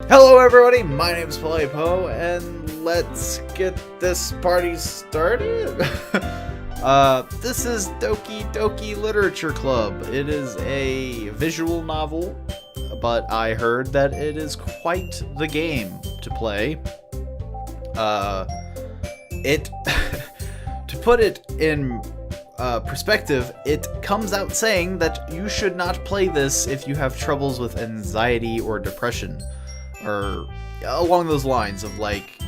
Hello everybody, my name is PaulyPoe, and let's get this party started. This is Doki Doki Literature Club. It is a visual novel, but I heard that it is quite the game to play. To put it in perspective, it comes out saying that you should not play this if you have troubles with anxiety or depression. Or along those lines of, like,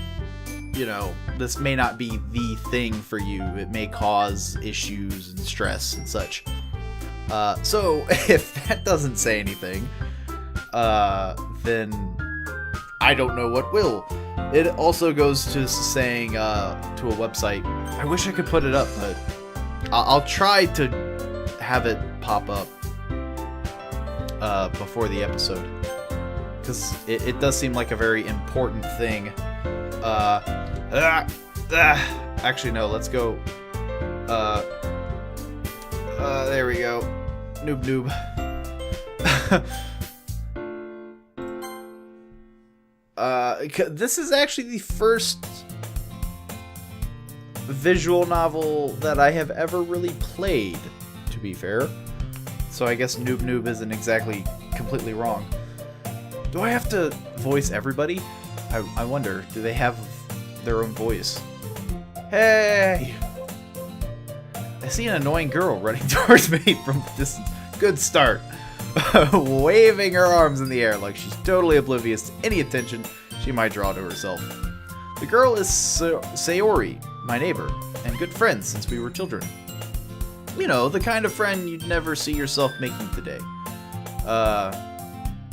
you know, this may not be the thing for you. It may cause issues and stress and such. So if that doesn't say anything, then I don't know what will. It also goes to saying to a website. I wish I could put it up, but I'll try to have it pop up before the episode. Because it does seem like a very important thing. Actually, no, let's go. There we go. Noob. This is actually the first visual novel that I have ever really played, to be fair. So I guess noob isn't exactly completely wrong. Do I have to voice everybody? I wonder, do they have their own voice? Hey! I see an annoying girl running towards me from a distance. Good start. Waving her arms in the air like she's totally oblivious to any attention she might draw to herself. The girl is Sayori, my neighbor, and good friends since we were children. You know, the kind of friend you'd never see yourself making today.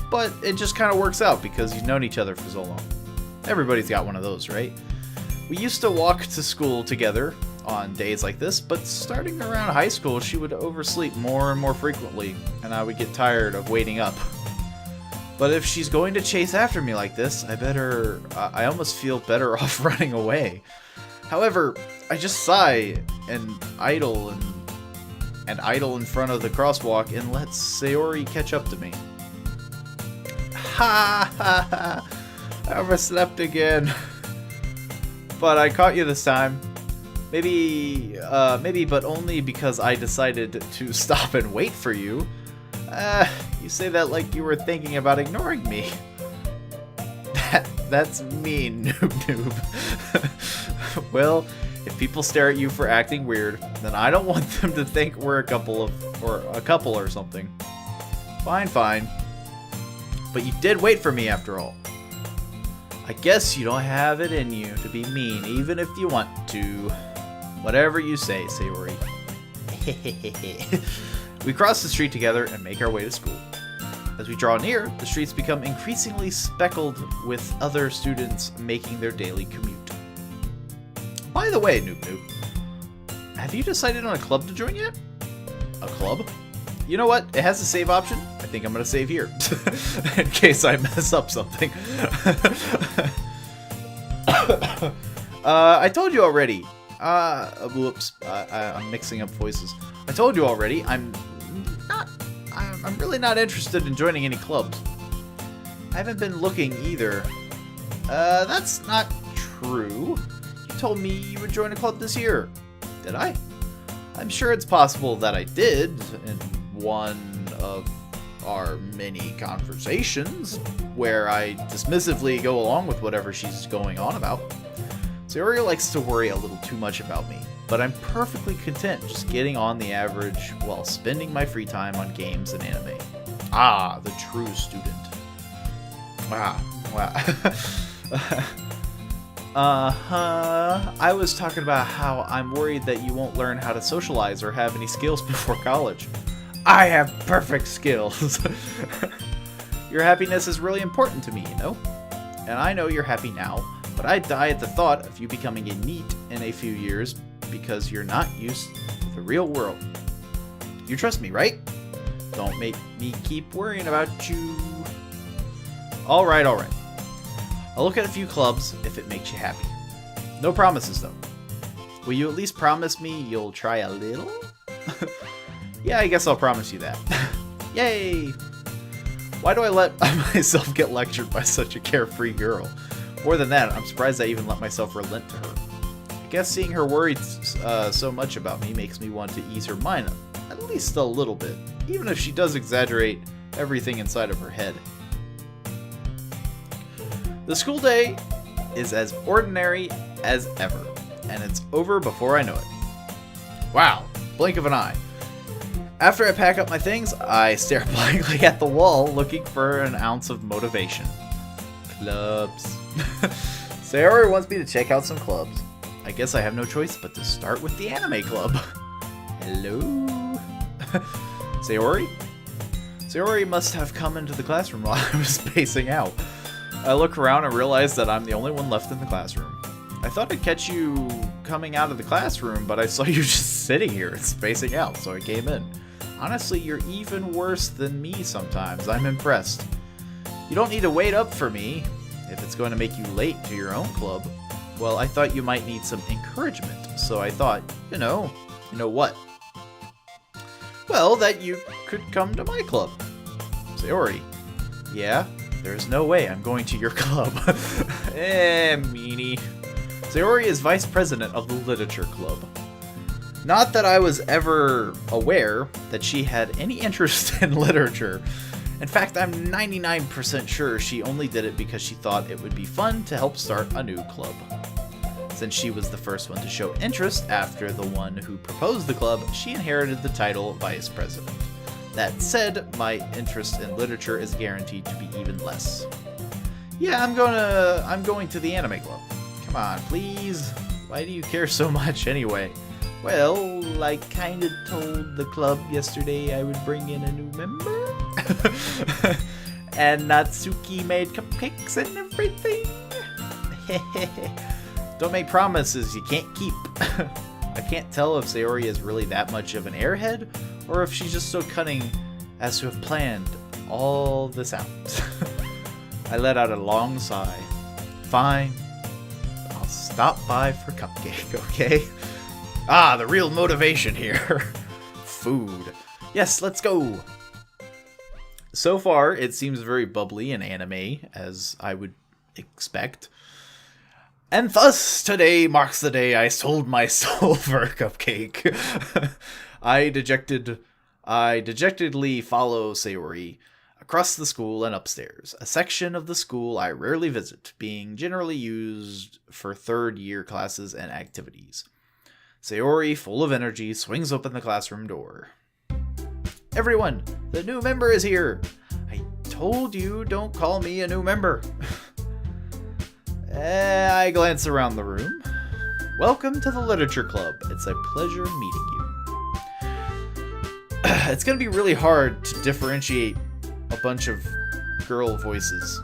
But it just kind of works out because you've known each other for so long. Everybody's got one of those, right? We used to walk to school together on days like this, but starting around high school, she would oversleep more and more frequently, and I would get tired of waiting up. But if she's going to chase after me like this, I almost feel better off running away. However, I just sigh and idle in front of the crosswalk and let Sayori catch up to me. Ha ha ha! I overslept again. But I caught you this time. Maybe, but only because I decided to stop and wait for you. You say that like you were thinking about ignoring me. That's mean, noob. Well, if people stare at you for acting weird, then I don't want them to think we're a couple or something. Fine. But you did wait for me after all. I guess you don't have it in you to be mean, even if you want to. Whatever you say, Sayori. We cross the street together and make our way to school. As we draw near, the streets become increasingly speckled with other students making their daily commute. By the way, noob, have you decided on a club to join yet? A club? You know what? It has a save option. I think I'm going to save here. In case I mess up something. I told you already. Whoops. I'm mixing up voices. I told you already. I'm really not interested in joining any clubs. I haven't been looking either. That's not true. You told me you would join a club this year. Did I? I'm sure it's possible that I did in one of our many conversations where I dismissively go along with whatever she's going on about. Sayori likes to worry a little too much about me, but I'm perfectly content just getting on the average while spending my free time on games and anime. Ah, the true student. Wow. I was talking about how I'm worried that you won't learn how to socialize or have any skills before college. I have perfect skills. Your happiness is really important to me, you know? And I know you're happy now, but I die at the thought of you becoming a NEET in a few years because you're not used to the real world. You trust me, right? Don't make me keep worrying about you. Alright. I'll look at a few clubs if it makes you happy. No promises, though. Will you at least promise me you'll try a little? Yeah, I guess I'll promise you that. Yay! Why do I let myself get lectured by such a carefree girl? More than that, I'm surprised I even let myself relent to her. I guess seeing her worried so much about me makes me want to ease her mind at least a little bit, even if she does exaggerate everything inside of her head. The school day is as ordinary as ever, and it's over before I know it. Wow, blink of an eye. After I pack up my things, I stare blankly at the wall, looking for an ounce of motivation. Clubs. Sayori wants me to check out some clubs. I guess I have no choice but to start with the anime club. Hello? Sayori? Sayori must have come into the classroom while I was spacing out. I look around and realize that I'm the only one left in the classroom. I thought I'd catch you coming out of the classroom, but I saw you just sitting here and spacing out, so I came in. Honestly, you're even worse than me sometimes. I'm impressed. You don't need to wait up for me if it's going to make you late to your own club. Well, I thought you might need some encouragement, so I thought, you know what? Well, that you could come to my club. Sayori. Yeah? There's no way I'm going to your club. Meanie. Sayori is vice president of the literature club. Not that I was ever aware that she had any interest in literature. In fact, I'm 99% sure she only did it because she thought it would be fun to help start a new club. Since she was the first one to show interest after the one who proposed the club, she inherited the title vice president. That said, my interest in literature is guaranteed to be even less. Yeah, I'm going to the anime club. Come on, please. Why do you care so much anyway? Well, I kinda told the club yesterday I would bring in a new member. And Natsuki made cupcakes and everything. Don't make promises you can't keep. I can't tell if Sayori is really that much of an airhead, or if she's just so cunning as to have planned all this out. I let out a long sigh. Fine. I'll stop by for cupcake, okay? Ah, the real motivation here. Food. Yes, let's go. So far, it seems very bubbly and anime, as I would expect. And thus, today marks the day I sold my soul for a cupcake. I dejectedly follow Sayori across the school and upstairs, a section of the school I rarely visit, being generally used for third-year classes and activities. Sayori, full of energy, swings open the classroom door. Everyone, the new member is here. I told you don't call me a new member. I glance around the room. Welcome to the Literature Club. It's a pleasure meeting you. It's going to be really hard to differentiate a bunch of girl voices.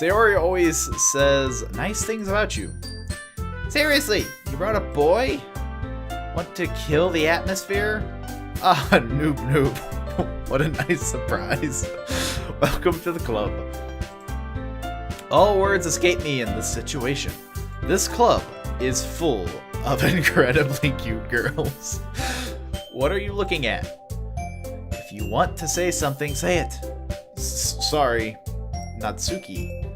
Sayori always says nice things about you. Seriously, you brought a boy? Want to kill the atmosphere? Ah, noob. What a nice surprise. Welcome to the club. All words escape me in this situation. This club is full of incredibly cute girls. What are you looking at? If you want to say something, say it. Sorry, Natsuki.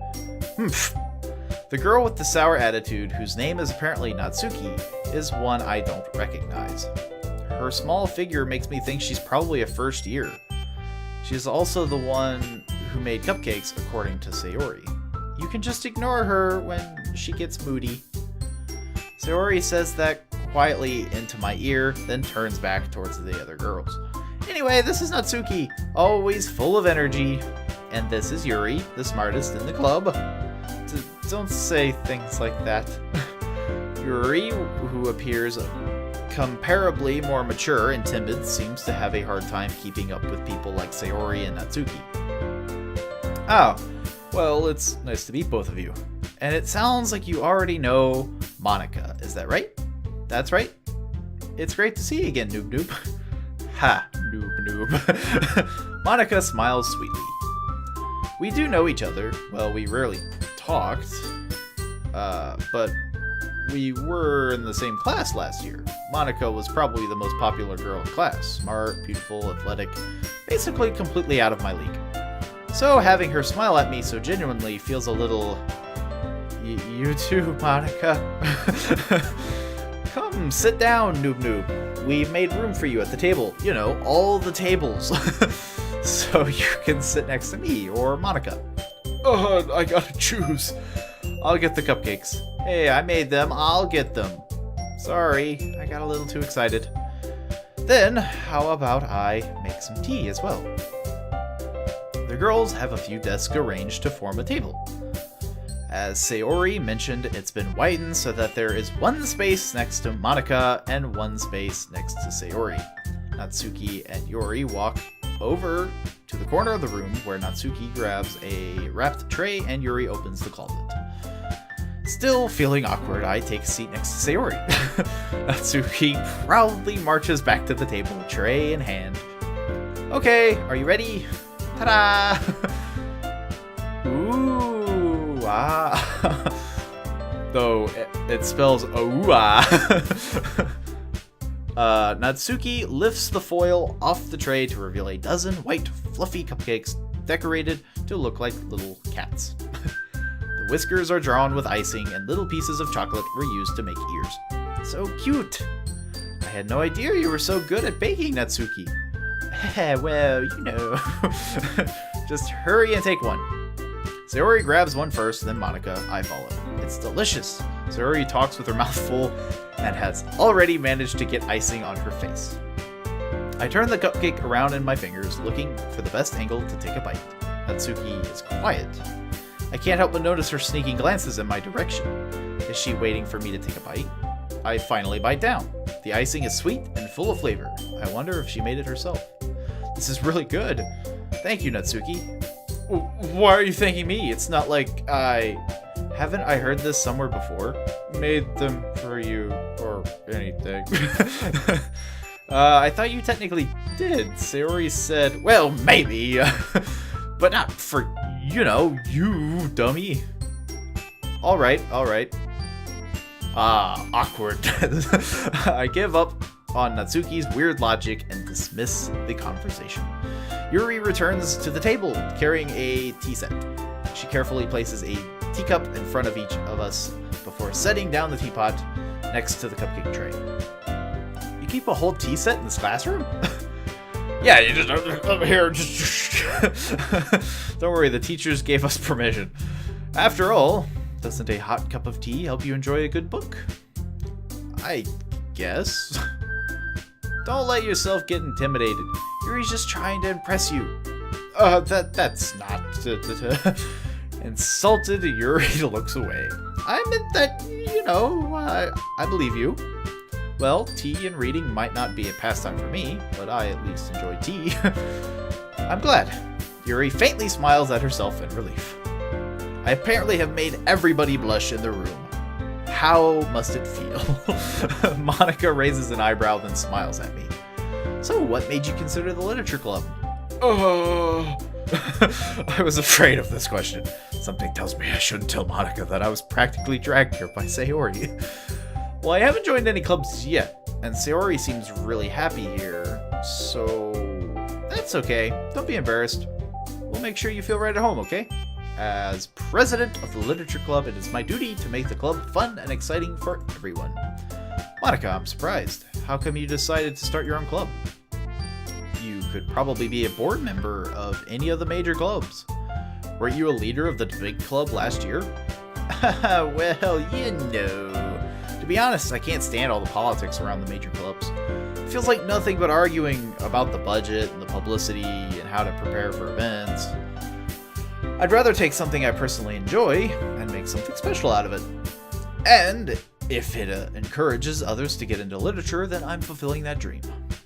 The girl with the sour attitude, whose name is apparently Natsuki, is one I don't recognize. Her small figure makes me think she's probably a first year. She's also the one who made cupcakes, according to Sayori. You can just ignore her when she gets moody. Sayori says that quietly into my ear, then turns back towards the other girls. Anyway, this is Natsuki, always full of energy. And this is Yuri, the smartest in the club. Don't say things like that. Yuri, who appears comparably more mature and timid, seems to have a hard time keeping up with people like Sayori and Natsuki. Oh, well, it's nice to meet both of you. And it sounds like you already know Monica, is that right? That's right. It's great to see you again, noob. Ha, noob. Monica smiles sweetly. We do know each other. Well, we rarely talked. But we were in the same class last year. Monica was probably the most popular girl in class. Smart, beautiful, athletic, basically completely out of my league. So having her smile at me so genuinely feels a little... You too, Monica? Come, sit down, Noob Noob. We've made room for you at the table. You know, all the tables. So you can sit next to me or Monica. I gotta choose. I'll get the cupcakes. Hey, I made them. I'll get them. Sorry, I got a little too excited. Then, how about I make some tea as well? The girls have a few desks arranged to form a table. As Sayori mentioned, it's been widened so that there is one space next to Monica and one space next to Sayori. Natsuki and Yori walk over to the corner of the room where Natsuki grabs a wrapped tray and Yuri opens the closet. Still feeling awkward, I take a seat next to Sayori. Natsuki proudly marches back to the table, tray in hand. Okay, are you ready? Ta-da! Ooh, ah. Though it spells ooh-ah. Natsuki lifts the foil off the tray to reveal a dozen white, fluffy cupcakes decorated to look like little cats. The whiskers are drawn with icing, and little pieces of chocolate were used to make ears. So cute! I had no idea you were so good at baking, Natsuki. Well, you know. Just hurry and take one. Sayori grabs one first, then Monica. I follow. It's delicious. Sayori talks with her mouth full and has already managed to get icing on her face. I turn the cupcake around in my fingers, looking for the best angle to take a bite. Natsuki is quiet. I can't help but notice her sneaking glances in my direction. Is she waiting for me to take a bite? I finally bite down. The icing is sweet and full of flavor. I wonder if she made it herself. This is really good. Thank you, Natsuki. Why are you thanking me? It's not like Haven't I heard this somewhere before? Made them for you, or anything. I thought you technically did. Sayori said, well, maybe, but not for, you dummy. Alright. Awkward. I give up on Natsuki's weird logic and dismiss the conversation. Yuri returns to the table, carrying a tea set. She carefully places a teacup in front of each of us before setting down the teapot next to the cupcake tray. You keep a whole tea set in this classroom? Yeah, you just over here. Don't worry, the teachers gave us permission. After all, doesn't a hot cup of tea help you enjoy a good book? I guess. Don't let yourself get intimidated. Yuri's just trying to impress you. That's not... Insulted, Yuri looks away. I meant that, I believe you. Well, tea and reading might not be a pastime for me, but I at least enjoy tea. I'm glad. Yuri faintly smiles at herself in relief. I apparently have made everybody blush in the room. How must it feel? Monica raises an eyebrow, then smiles at me. So, what made you consider the literature club? I was afraid of this question. Something tells me I shouldn't tell Monica that I was practically dragged here by Sayori. Well, I haven't joined any clubs yet, and Sayori seems really happy here, so that's okay. Don't be embarrassed. We'll make sure you feel right at home, okay? As president of the literature club, it is my duty to make the club fun and exciting for everyone. Monica, I'm surprised. How come you decided to start your own club? You could probably be a board member of any of the major clubs. Weren't you a leader of the big club last year? Well, To be honest, I can't stand all the politics around the major clubs. It feels like nothing but arguing about the budget and the publicity and how to prepare for events. I'd rather take something I personally enjoy and make something special out of it. And if it encourages others to get into literature, then I'm fulfilling that dream.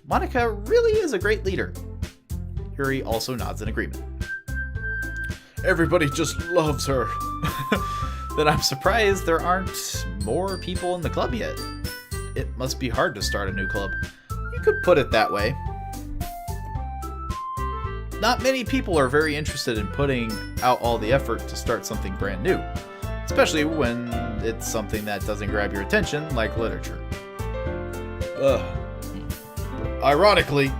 Monica really is a great leader. Yuri also nods in agreement. Everybody just loves her. Then I'm surprised there aren't more people in the club yet. It must be hard to start a new club. You could put it that way. Not many people are very interested in putting out all the effort to start something brand new. especially when it's something that doesn't grab your attention, like literature. Ironically,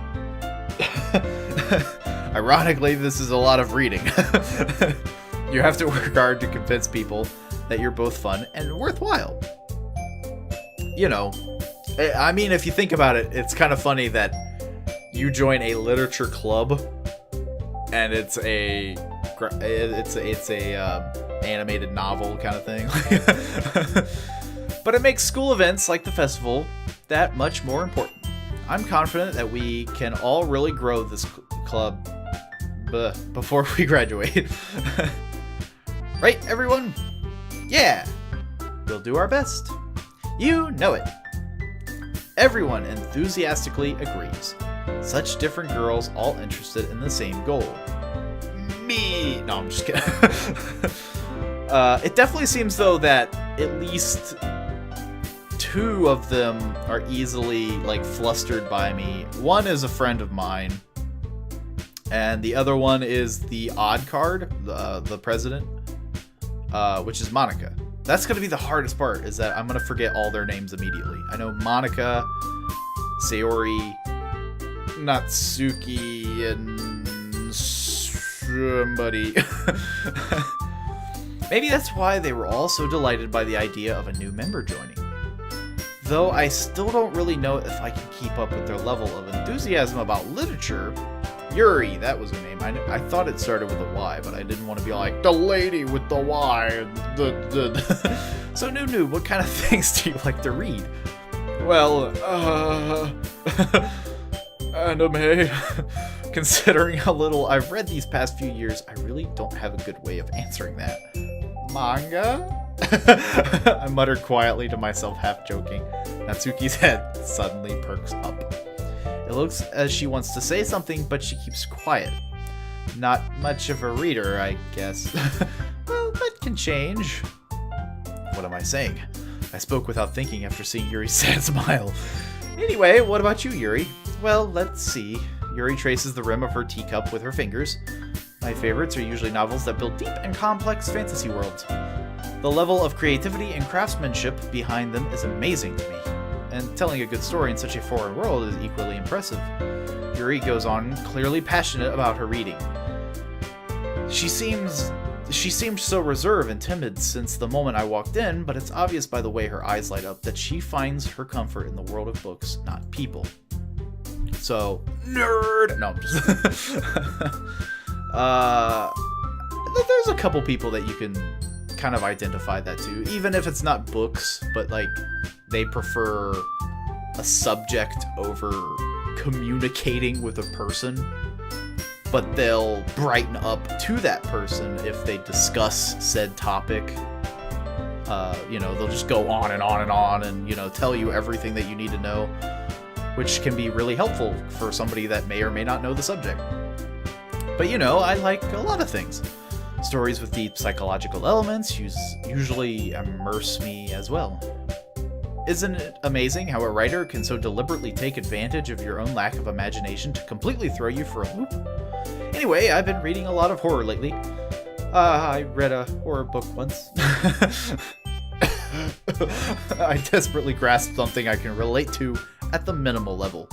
this is a lot of reading. You have to work hard to convince people that you're both fun and worthwhile. You know, I mean, if you think about it, it's kind of funny that you join a literature club, and it's a animated novel kind of thing. But it makes school events like the festival that much more important. I'm confident that we can all really grow this club before we graduate. Right, everyone? Yeah! We'll do our best. You know it. Everyone enthusiastically agrees. Such different girls all interested in the same goal. Me! No, I'm just kidding. It definitely seems, though, that at least 2 of them are easily, like, flustered by me. One is a friend of mine, and the other one is the odd card, the president, which is Monica. That's going to be the hardest part, is that I'm going to forget all their names immediately. I know Monica, Sayori, Natsuki, and somebody. Maybe that's why they were all so delighted by the idea of a new member joining. Though I still don't really know if I can keep up with their level of enthusiasm about literature. Yuri, that was her name. I thought it started with a Y, but I didn't want to be like, the lady with the Y. So, Noob, what kind of things do you like to read? Well, anime. Considering how little I've read these past few years, I really don't have a good way of answering that. Manga? I muttered quietly to myself, half joking. Natsuki's head suddenly perks up. It looks as she wants to say something, but she keeps quiet. Not much of a reader, I guess. Well, that can change. What am I saying? I spoke without thinking after seeing Yuri's sad smile. Anyway, what about you, Yuri? Well, let's see. Yuri traces the rim of her teacup with her fingers. My favorites are usually novels that build deep and complex fantasy worlds. The level of creativity and craftsmanship behind them is amazing to me, and telling a good story in such a foreign world is equally impressive. Yuri goes on, clearly passionate about her reading. She seemed so reserved and timid since the moment I walked in, but it's obvious by the way her eyes light up that she finds her comfort in the world of books, not people. So, nerd! No, I'm just... there's a couple people that you can kind of identify that to, even if it's not books, but like they prefer a subject over communicating with a person, but they'll brighten up to that person if they discuss said topic. They'll just go on and on and on and, tell you everything that you need to know, which can be really helpful for somebody that may or may not know the subject. But, I like a lot of things. Stories with deep psychological elements usually immerse me as well. Isn't it amazing how a writer can so deliberately take advantage of your own lack of imagination to completely throw you for a loop? Anyway, I've been reading a lot of horror lately. I read a horror book once. I desperately grasped something I can relate to at the minimal level.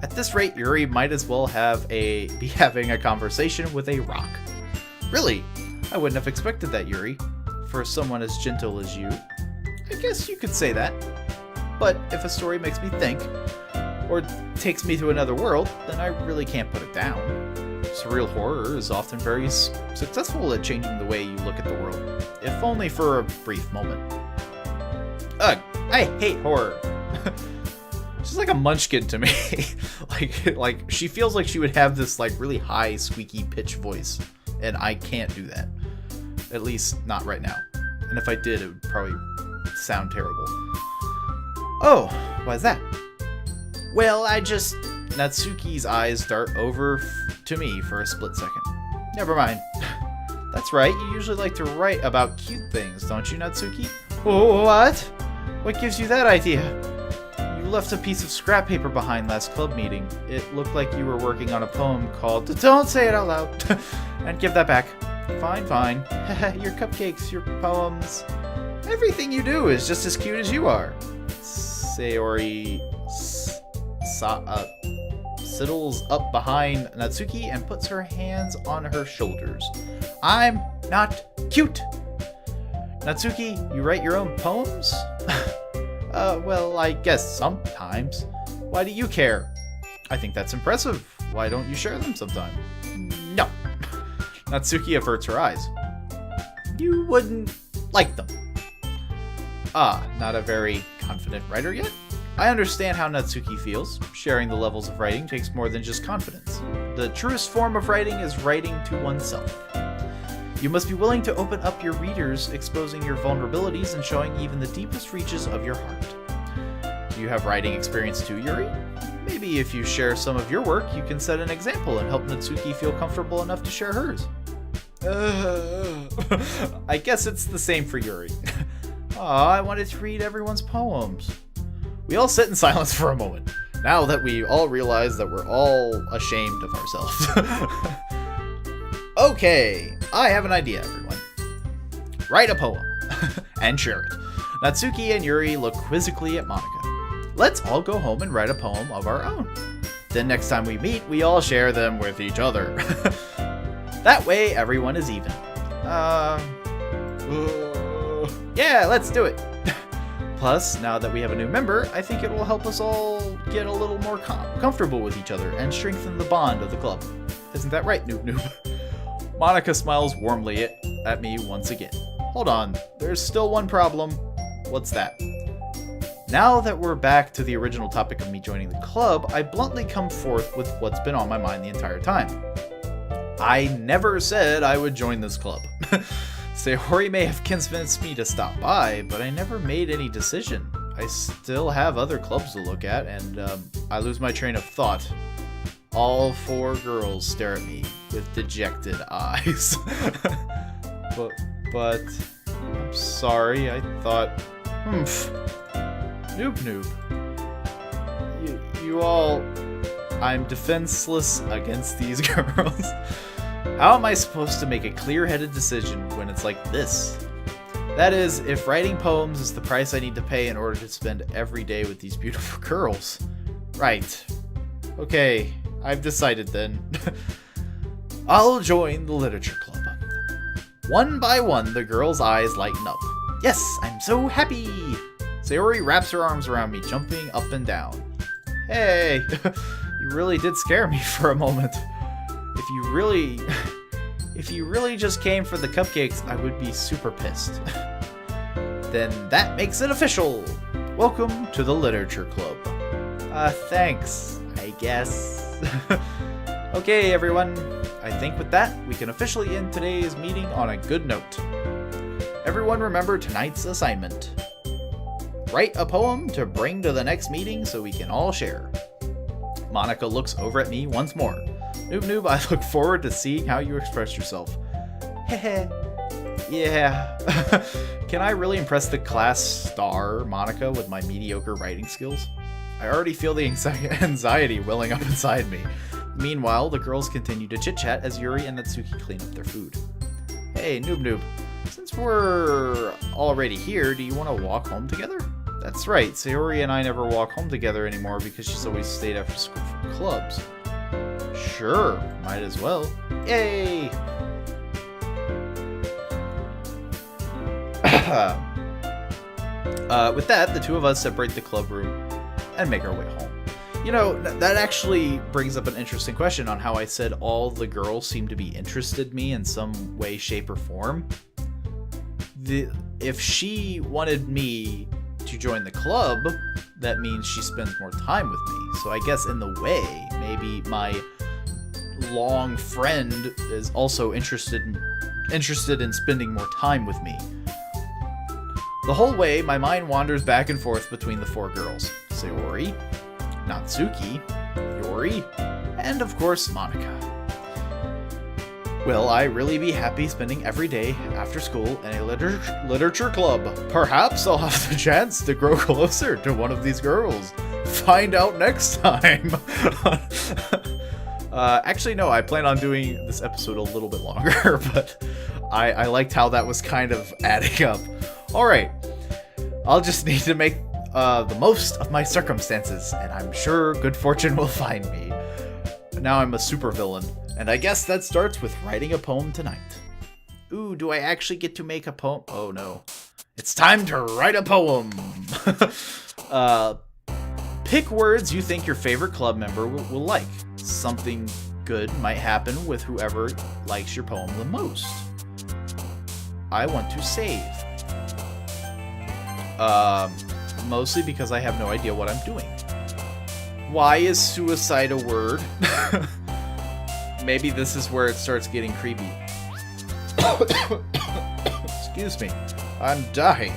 At this rate, Yuri might as well be having a conversation with a rock. Really? I wouldn't have expected that, Yuri. For someone as gentle as you. I guess you could say that. But if a story makes me think, or takes me to another world, then I really can't put it down. Surreal horror is often very successful at changing the way you look at the world, if only for a brief moment. Ugh, I hate horror. She's like a munchkin to me. like she feels like she would have this like really high squeaky pitch voice, and I can't do that. At least not right now. And if I did, it would probably sound terrible. Oh, why's that? Well, Natsuki's eyes dart over to me for a split second. Never mind. That's right, you usually like to write about cute things, don't you, Natsuki? What? What gives you that idea? You left a piece of scrap paper behind last club meeting. It looked like you were working on a poem called Don't Say It Out Loud. And give that back. Fine. Your cupcakes, your poems. Everything you do is just as cute as you are. Sayori sidles up behind Natsuki and puts her hands on her shoulders. I'm not cute. Natsuki, you write your own poems? Well, I guess sometimes. Why do you care? I think that's impressive. Why don't you share them sometime? No. Natsuki averts her eyes. You wouldn't like them. Not a very confident writer yet? I understand how Natsuki feels. Sharing the levels of writing takes more than just confidence. The truest form of writing is writing to oneself. You must be willing to open up your readers, exposing your vulnerabilities and showing even the deepest reaches of your heart. Do you have writing experience too, Yuri? Maybe if you share some of your work, you can set an example and help Natsuki feel comfortable enough to share hers. I guess it's the same for Yuri. I wanted to read everyone's poems. We all sit in silence for a moment, now that we all realize that we're all ashamed of ourselves. Okay, I have an idea, everyone. Write a poem, and share it. Natsuki and Yuri look quizzically at Monika. Let's all go home and write a poem of our own. Then next time we meet, we all share them with each other. That way, everyone is even. Yeah, let's do it. Plus, now that we have a new member, I think it will help us all get a little more comfortable with each other and strengthen the bond of the club. Isn't that right, Noob Noob? Monika smiles warmly at me once again. Hold on, there's still one problem. What's that? Now that we're back to the original topic of me joining the club, I bluntly come forth with what's been on my mind the entire time. I never said I would join this club. Sayori may have convinced me to stop by, but I never made any decision. I still have other clubs to look at, and I lose my train of thought. All four girls stare at me with dejected eyes. but I'm sorry, I thought, Noob Noob. You all, I'm defenseless against these girls. How am I supposed to make a clear-headed decision when it's like this? That is, if writing poems is the price I need to pay in order to spend every day with these beautiful girls. Right. Okay, I've decided then. I'll join the literature club. One by one, the girls' eyes lighten up. Yes, I'm so happy! Sayori wraps her arms around me, jumping up and down. Hey, you really did scare me for a moment. If you really just came for the cupcakes, I would be super pissed. Then that makes it official. Welcome to the literature club. Thanks, I guess. Okay, everyone. I think with that, we can officially end today's meeting on a good note. Everyone remember tonight's assignment. Write a poem to bring to the next meeting so we can all share. Monika looks over at me once more. Noob Noob, I look forward to seeing how you express yourself. Hehe. Yeah. Can I really impress the class star, Monika, with my mediocre writing skills? I already feel the anxiety welling up inside me. Meanwhile, the girls continue to chit-chat as Yuri and Natsuki clean up their food. Hey, Noob Noob. Since we're already here, do you want to walk home together? That's right, Sayori and I never walk home together anymore because she's always stayed after school for clubs. Sure, might as well. Yay! With that, the two of us separate the club room and make our way home. You know, that actually brings up an interesting question on how I said all the girls seem to be interested in me in some way, shape, or form. If she wanted me to join the club, that means she spends more time with me. So I guess in the way, maybe my long friend is also interested in spending more time with me. The whole way, my mind wanders back and forth between the four girls. Sayori, Natsuki, Yuri, and of course Monika. Will I really be happy spending every day after school in a literature club? Perhaps I'll have the chance to grow closer to one of these girls. Find out next time. Actually, no, I plan on doing this episode a little bit longer, but I liked how that was kind of adding up. Alright. I'll just need to make the most of my circumstances, and I'm sure good fortune will find me. Now I'm a supervillain, and I guess that starts with writing a poem tonight. Ooh, do I actually get to make a poem? Oh no. It's time to write a poem! Pick words you think your favorite club member will like. Something good might happen with whoever likes your poem the most. I want to save. Mostly because I have no idea what I'm doing. Why is suicide a word? Maybe this is where it starts getting creepy. Excuse me. I'm dying.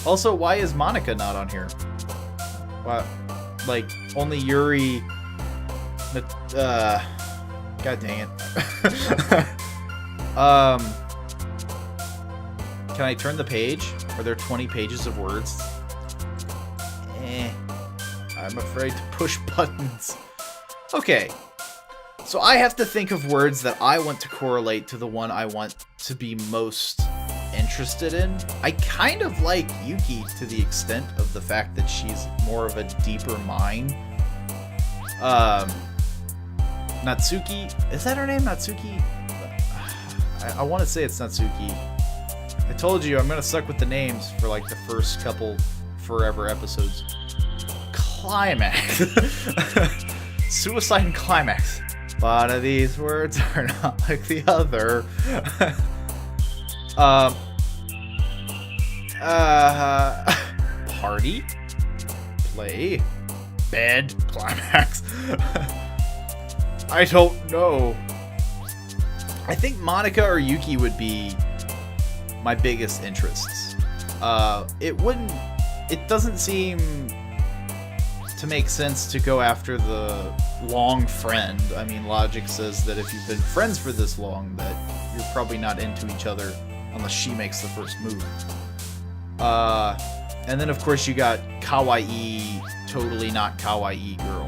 Also, why is Monica not on here? What? Like, only Yuri... God dang it. Can I turn the page? Are there 20 pages of words? I'm afraid to push buttons. Okay. So I have to think of words that I want to correlate to the one I want to be most interested in. I kind of like Yuki to the extent of the fact that she's more of a deeper mind. Natsuki, is that her name? Natsuki? I want to say it's Natsuki. I told you I'm gonna suck with the names for like the first couple forever episodes. Climax. Suicide and climax. One of these words are not like the other. Party, play, bed, climax. I don't know. I think Monica or Yuki would be my biggest interests. It doesn't seem to make sense to go after the long friend. I mean, logic says that if you've been friends for this long, that you're probably not into each other unless she makes the first move. And then of course you got kawaii, totally not kawaii girl.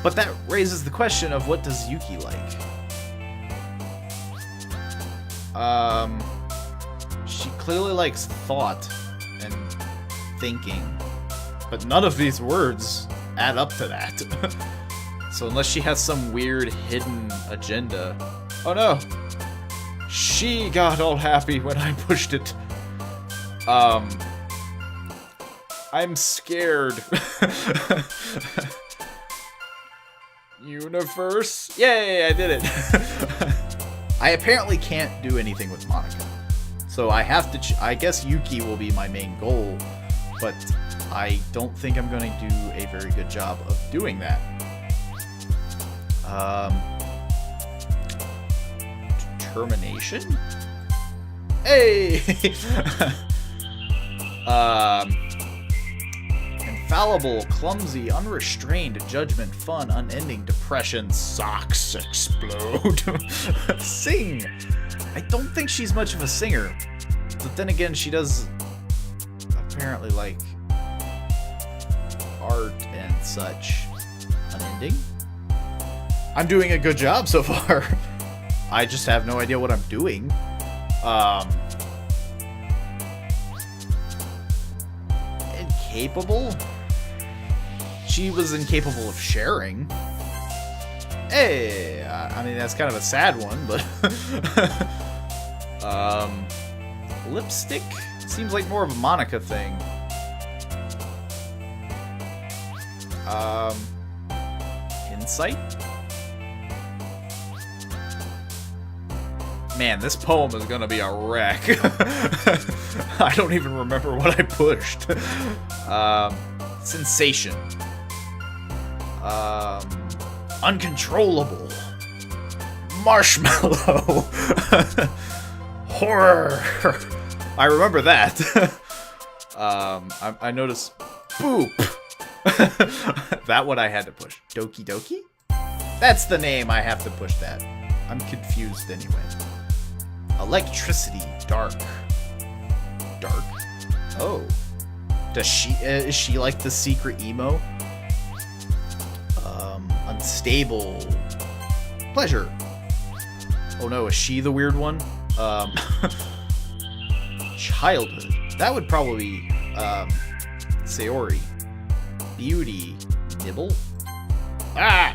But that raises the question of what does Yuki like? She clearly likes thought and thinking, but none of these words add up to that. So unless she has some weird hidden agenda... Oh no! She got all happy when I pushed it. I'm scared. Universe? Yay, I did it. I apparently can't do anything with Monica. So I have to... I guess Yuki will be my main goal, but I don't think I'm going to do a very good job of doing that. Determination? Hey! Infallible, clumsy, unrestrained, judgment, fun, unending, depression, socks explode. Sing! I don't think she's much of a singer. But then again, she does apparently like art and such. Unending? I'm doing a good job so far. I just have no idea what I'm doing. Incapable? She was incapable of sharing. Hey, I mean, that's kind of a sad one, but... Lipstick? Seems like more of a Monica thing. Insight? Man, this poem is gonna be a wreck. I don't even remember what I pushed. Sensation. Uncontrollable. Marshmallow. Horror. I remember that. I noticed boop. That one I had to push. Doki Doki? That's the name. I have to push that. I'm confused anyway. Electricity. Dark. Dark? Oh. Does she... is she like the secret emo? Unstable. Pleasure. Oh no, is she the weird one? Childhood. That would probably be Sayori. Beauty. Nibble? Ah!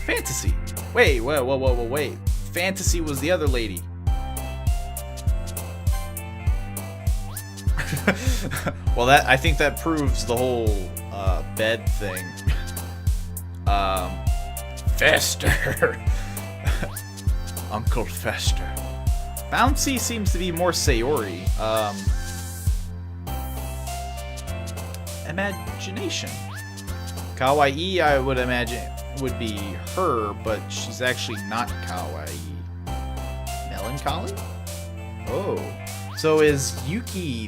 Fantasy. Wait. Fantasy was the other lady. Well, I think that proves the whole bed thing. Fester. Uncle Fester. Bouncy seems to be more Sayori. Imagination. Kawaii, I would imagine, would be her, but she's actually not kawaii. Melancholy? Oh. So is Yuki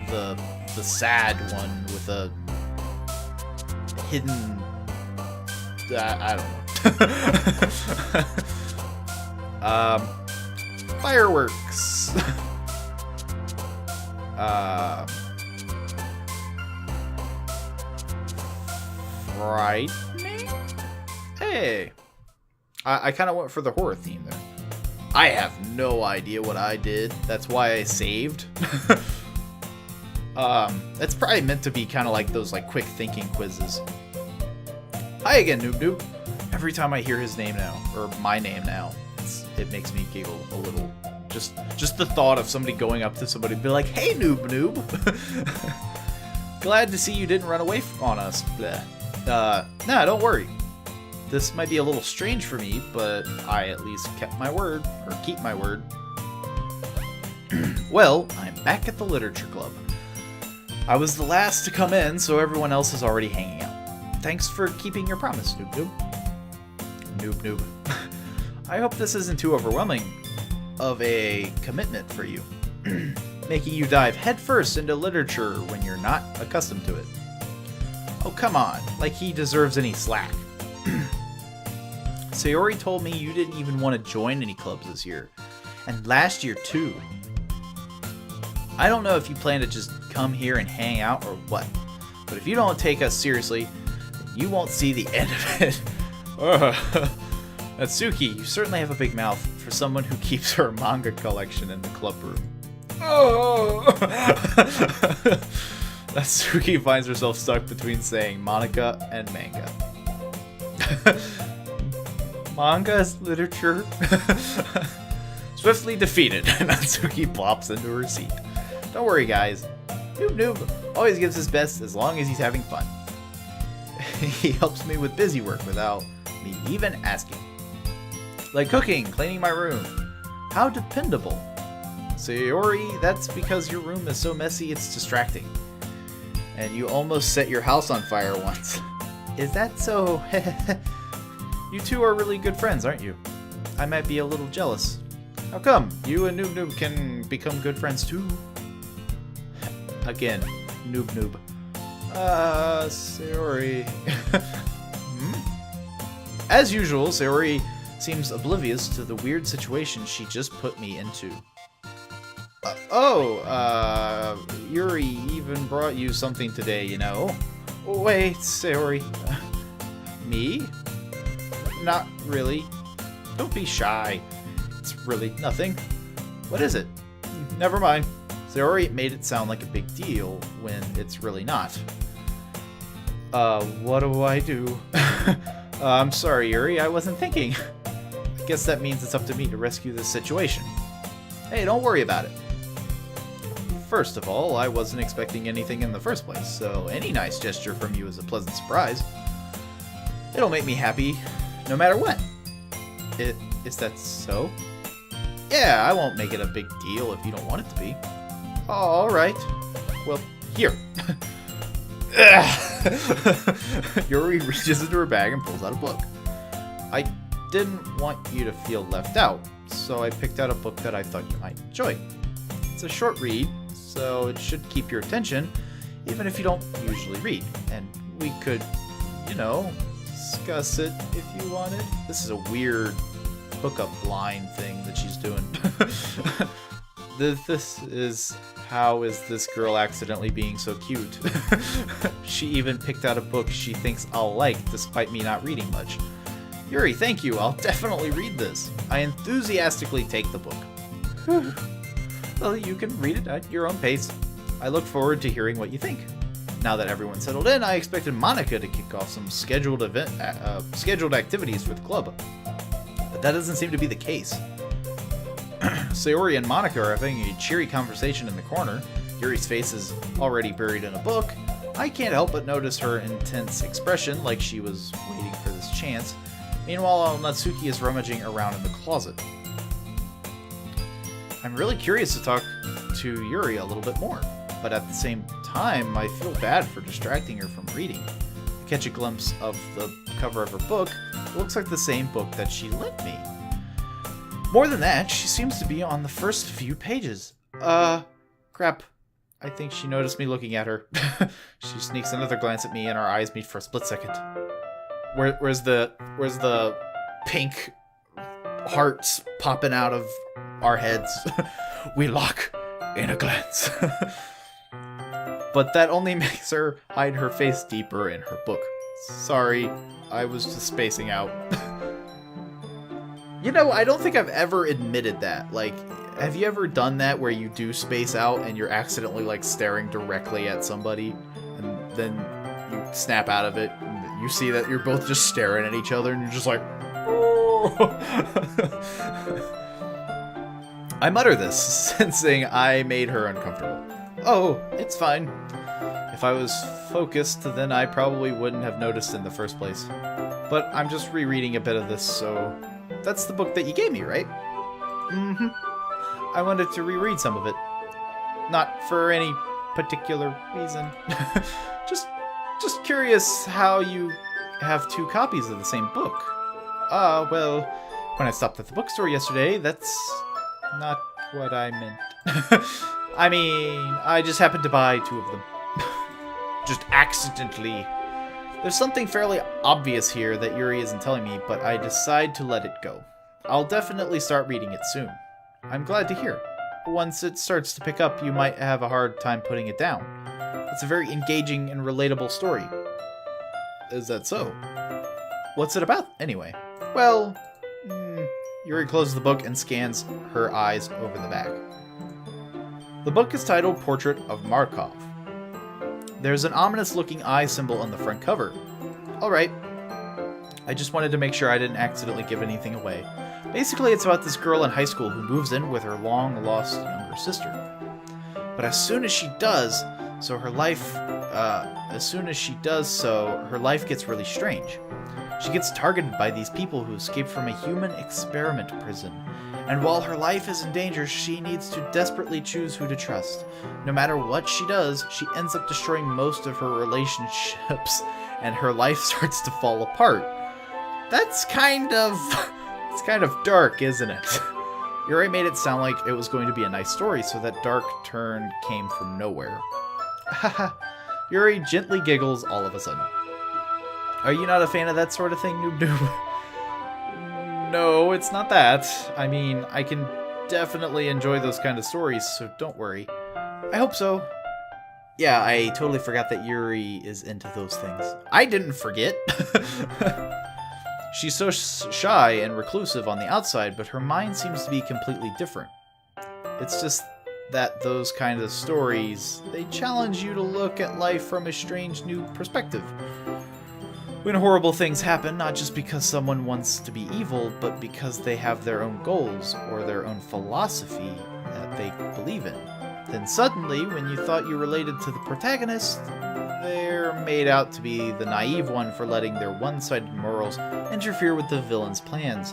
the sad one with a hidden... I don't know. Fireworks. Frightening? Hey. I kind of went for the horror theme there. I have no idea what I did. That's why I saved. That's probably meant to be kind of like those quick thinking quizzes. Hi again, Noob Noob. Every time I hear his name now, or my name now, it makes me giggle a little. Just the thought of somebody going up to somebody and be like, "Hey, Noob Noob." Glad to see you didn't run away on us. Nah, don't worry. This might be a little strange for me, but I at least kept my word, or keep my word. Well, I'm back at the literature club. I was the last to come in, so everyone else is already hanging out. Thanks for keeping your promise, Noob Noob. Noob Noob. I hope this isn't too overwhelming of a commitment for you, making you dive headfirst into literature when you're not accustomed to it. Oh, come on, like he deserves any slack. Sayori told me you didn't even want to join any clubs this year, and last year too. I don't know if you plan to just come here and hang out or what, but if you don't take us seriously, you won't see the end of it. Natsuki, you certainly have a big mouth for someone who keeps her manga collection in the club room. Natsuki finds herself stuck between saying Monica and manga. Manga is literature. Swiftly defeated, Natsuki plops into her seat. Don't worry, guys. Noob Noob always gives his best as long as he's having fun. He helps me with busy work without me even asking. Like cooking, cleaning my room. How dependable. Sayori, that's because your room is so messy it's distracting. And you almost set your house on fire once. Is that so? You two are really good friends, aren't you? I might be a little jealous. How come? You and Noob Noob can become good friends too? Again, Noob Noob. Sayori. As usual, Sayori seems oblivious to the weird situation she just put me into. Yuri even brought you something today, you know. Wait, Sayori. Me? Not really. Don't be shy. It's really nothing. What is it? Never mind. Sayori made it sound like a big deal when it's really not. What do I do? I'm sorry, Yuri, I wasn't thinking. I guess that means it's up to me to rescue this situation. Hey, don't worry about it. First of all, I wasn't expecting anything in the first place, so any nice gesture from you is a pleasant surprise. It'll make me happy, no matter what. Is that so? Yeah, I won't make it a big deal if you don't want it to be. Alright. Well, here. Yuri reaches into her bag and pulls out a book. I didn't want you to feel left out, so I picked out a book that I thought you might enjoy. It's a short read, so it should keep your attention, even if you don't usually read. And we could, discuss it if you wanted. This is a weird hookup line thing that she's doing. How is this girl accidentally being so cute? She even picked out a book she thinks I'll like, despite me not reading much. Yuri, thank you. I'll definitely read this. I enthusiastically take the book. Well, you can read it at your own pace. I look forward to hearing what you think. Now that everyone's settled in, I expected Monica to kick off some scheduled activities for the club. But that doesn't seem to be the case. Sayori and Monica are having a cheery conversation in the corner. Yuri's face is already buried in a book. I can't help but notice her intense expression, like she was waiting for this chance. Meanwhile, Natsuki is rummaging around in the closet. I'm really curious to talk to Yuri a little bit more, but at the same time, I feel bad for distracting her from reading. I catch a glimpse of the cover of her book. It looks like the same book that she lent me. More than that, she seems to be on the first few pages. Crap. I think she noticed me looking at her. She sneaks another glance at me and our eyes meet for a split second. Where's the pink hearts popping out of our heads? We lock in a glance. But that only makes her hide her face deeper in her book. Sorry, I was just spacing out. You know, I don't think I've ever admitted that. Like, have you ever done that where you do space out and you're accidentally, like, staring directly at somebody, and then you snap out of it, and you see that you're both just staring at each other, and you're just like, oh. I mutter this, sensing I made her uncomfortable. Oh, it's fine. If I was focused, then I probably wouldn't have noticed in the first place. But I'm just rereading a bit of this, so... That's the book that you gave me, right? Mm-hmm. I wanted to reread some of it. Not for any particular reason. Just curious how you have two copies of the same book. Well, when I stopped at the bookstore yesterday, that's not what I meant. I mean, I just happened to buy two of them. Just accidentally. There's something fairly obvious here that Yuri isn't telling me, but I decide to let it go. I'll definitely start reading it soon. I'm glad to hear. Once it starts to pick up, you might have a hard time putting it down. It's a very engaging and relatable story. Is that so? What's it about, anyway? Well, Yuri closes the book and scans her eyes over the back. The book is titled Portrait of Markov. There's an ominous-looking eye symbol on the front cover. Alright. I just wanted to make sure I didn't accidentally give anything away. Basically, it's about this girl in high school who moves in with her long-lost younger sister. But as soon as she does so, her life gets really strange. She gets targeted by these people who escaped from a human experiment prison. And while her life is in danger, she needs to desperately choose who to trust. No matter what she does, she ends up destroying most of her relationships, and her life starts to fall apart. It's kind of dark, isn't it? Yuri made it sound like it was going to be a nice story, so that dark turn came from nowhere. Haha. Yuri gently giggles all of a sudden. Are you not a fan of that sort of thing, Noob Noob? No, it's not that. I mean, I can definitely enjoy those kind of stories, so don't worry. I hope so. Yeah, I totally forgot that Yuri is into those things. I didn't forget. She's so shy and reclusive on the outside, but her mind seems to be completely different. It's just that those kind of stories, they challenge you to look at life from a strange new perspective. When horrible things happen, not just because someone wants to be evil, but because they have their own goals or their own philosophy that they believe in. Then suddenly, when you thought you related to the protagonist, they're made out to be the naive one for letting their one-sided morals interfere with the villain's plans.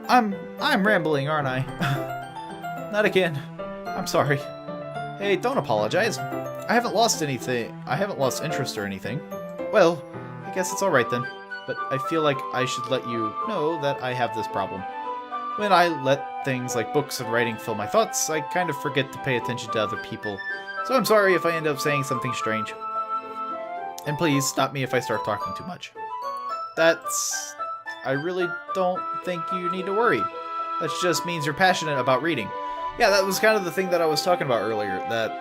I'm rambling, aren't I? Not again. I'm sorry. Hey, don't apologize. I haven't lost anything. I haven't lost interest or anything. Well, I guess it's alright then, but I feel like I should let you know that I have this problem. When I let things like books and writing fill my thoughts, I kind of forget to pay attention to other people, so I'm sorry if I end up saying something strange. And please, stop me if I start talking too much. I really don't think you need to worry. That just means you're passionate about reading. Yeah, that was kind of the thing that I was talking about earlier, that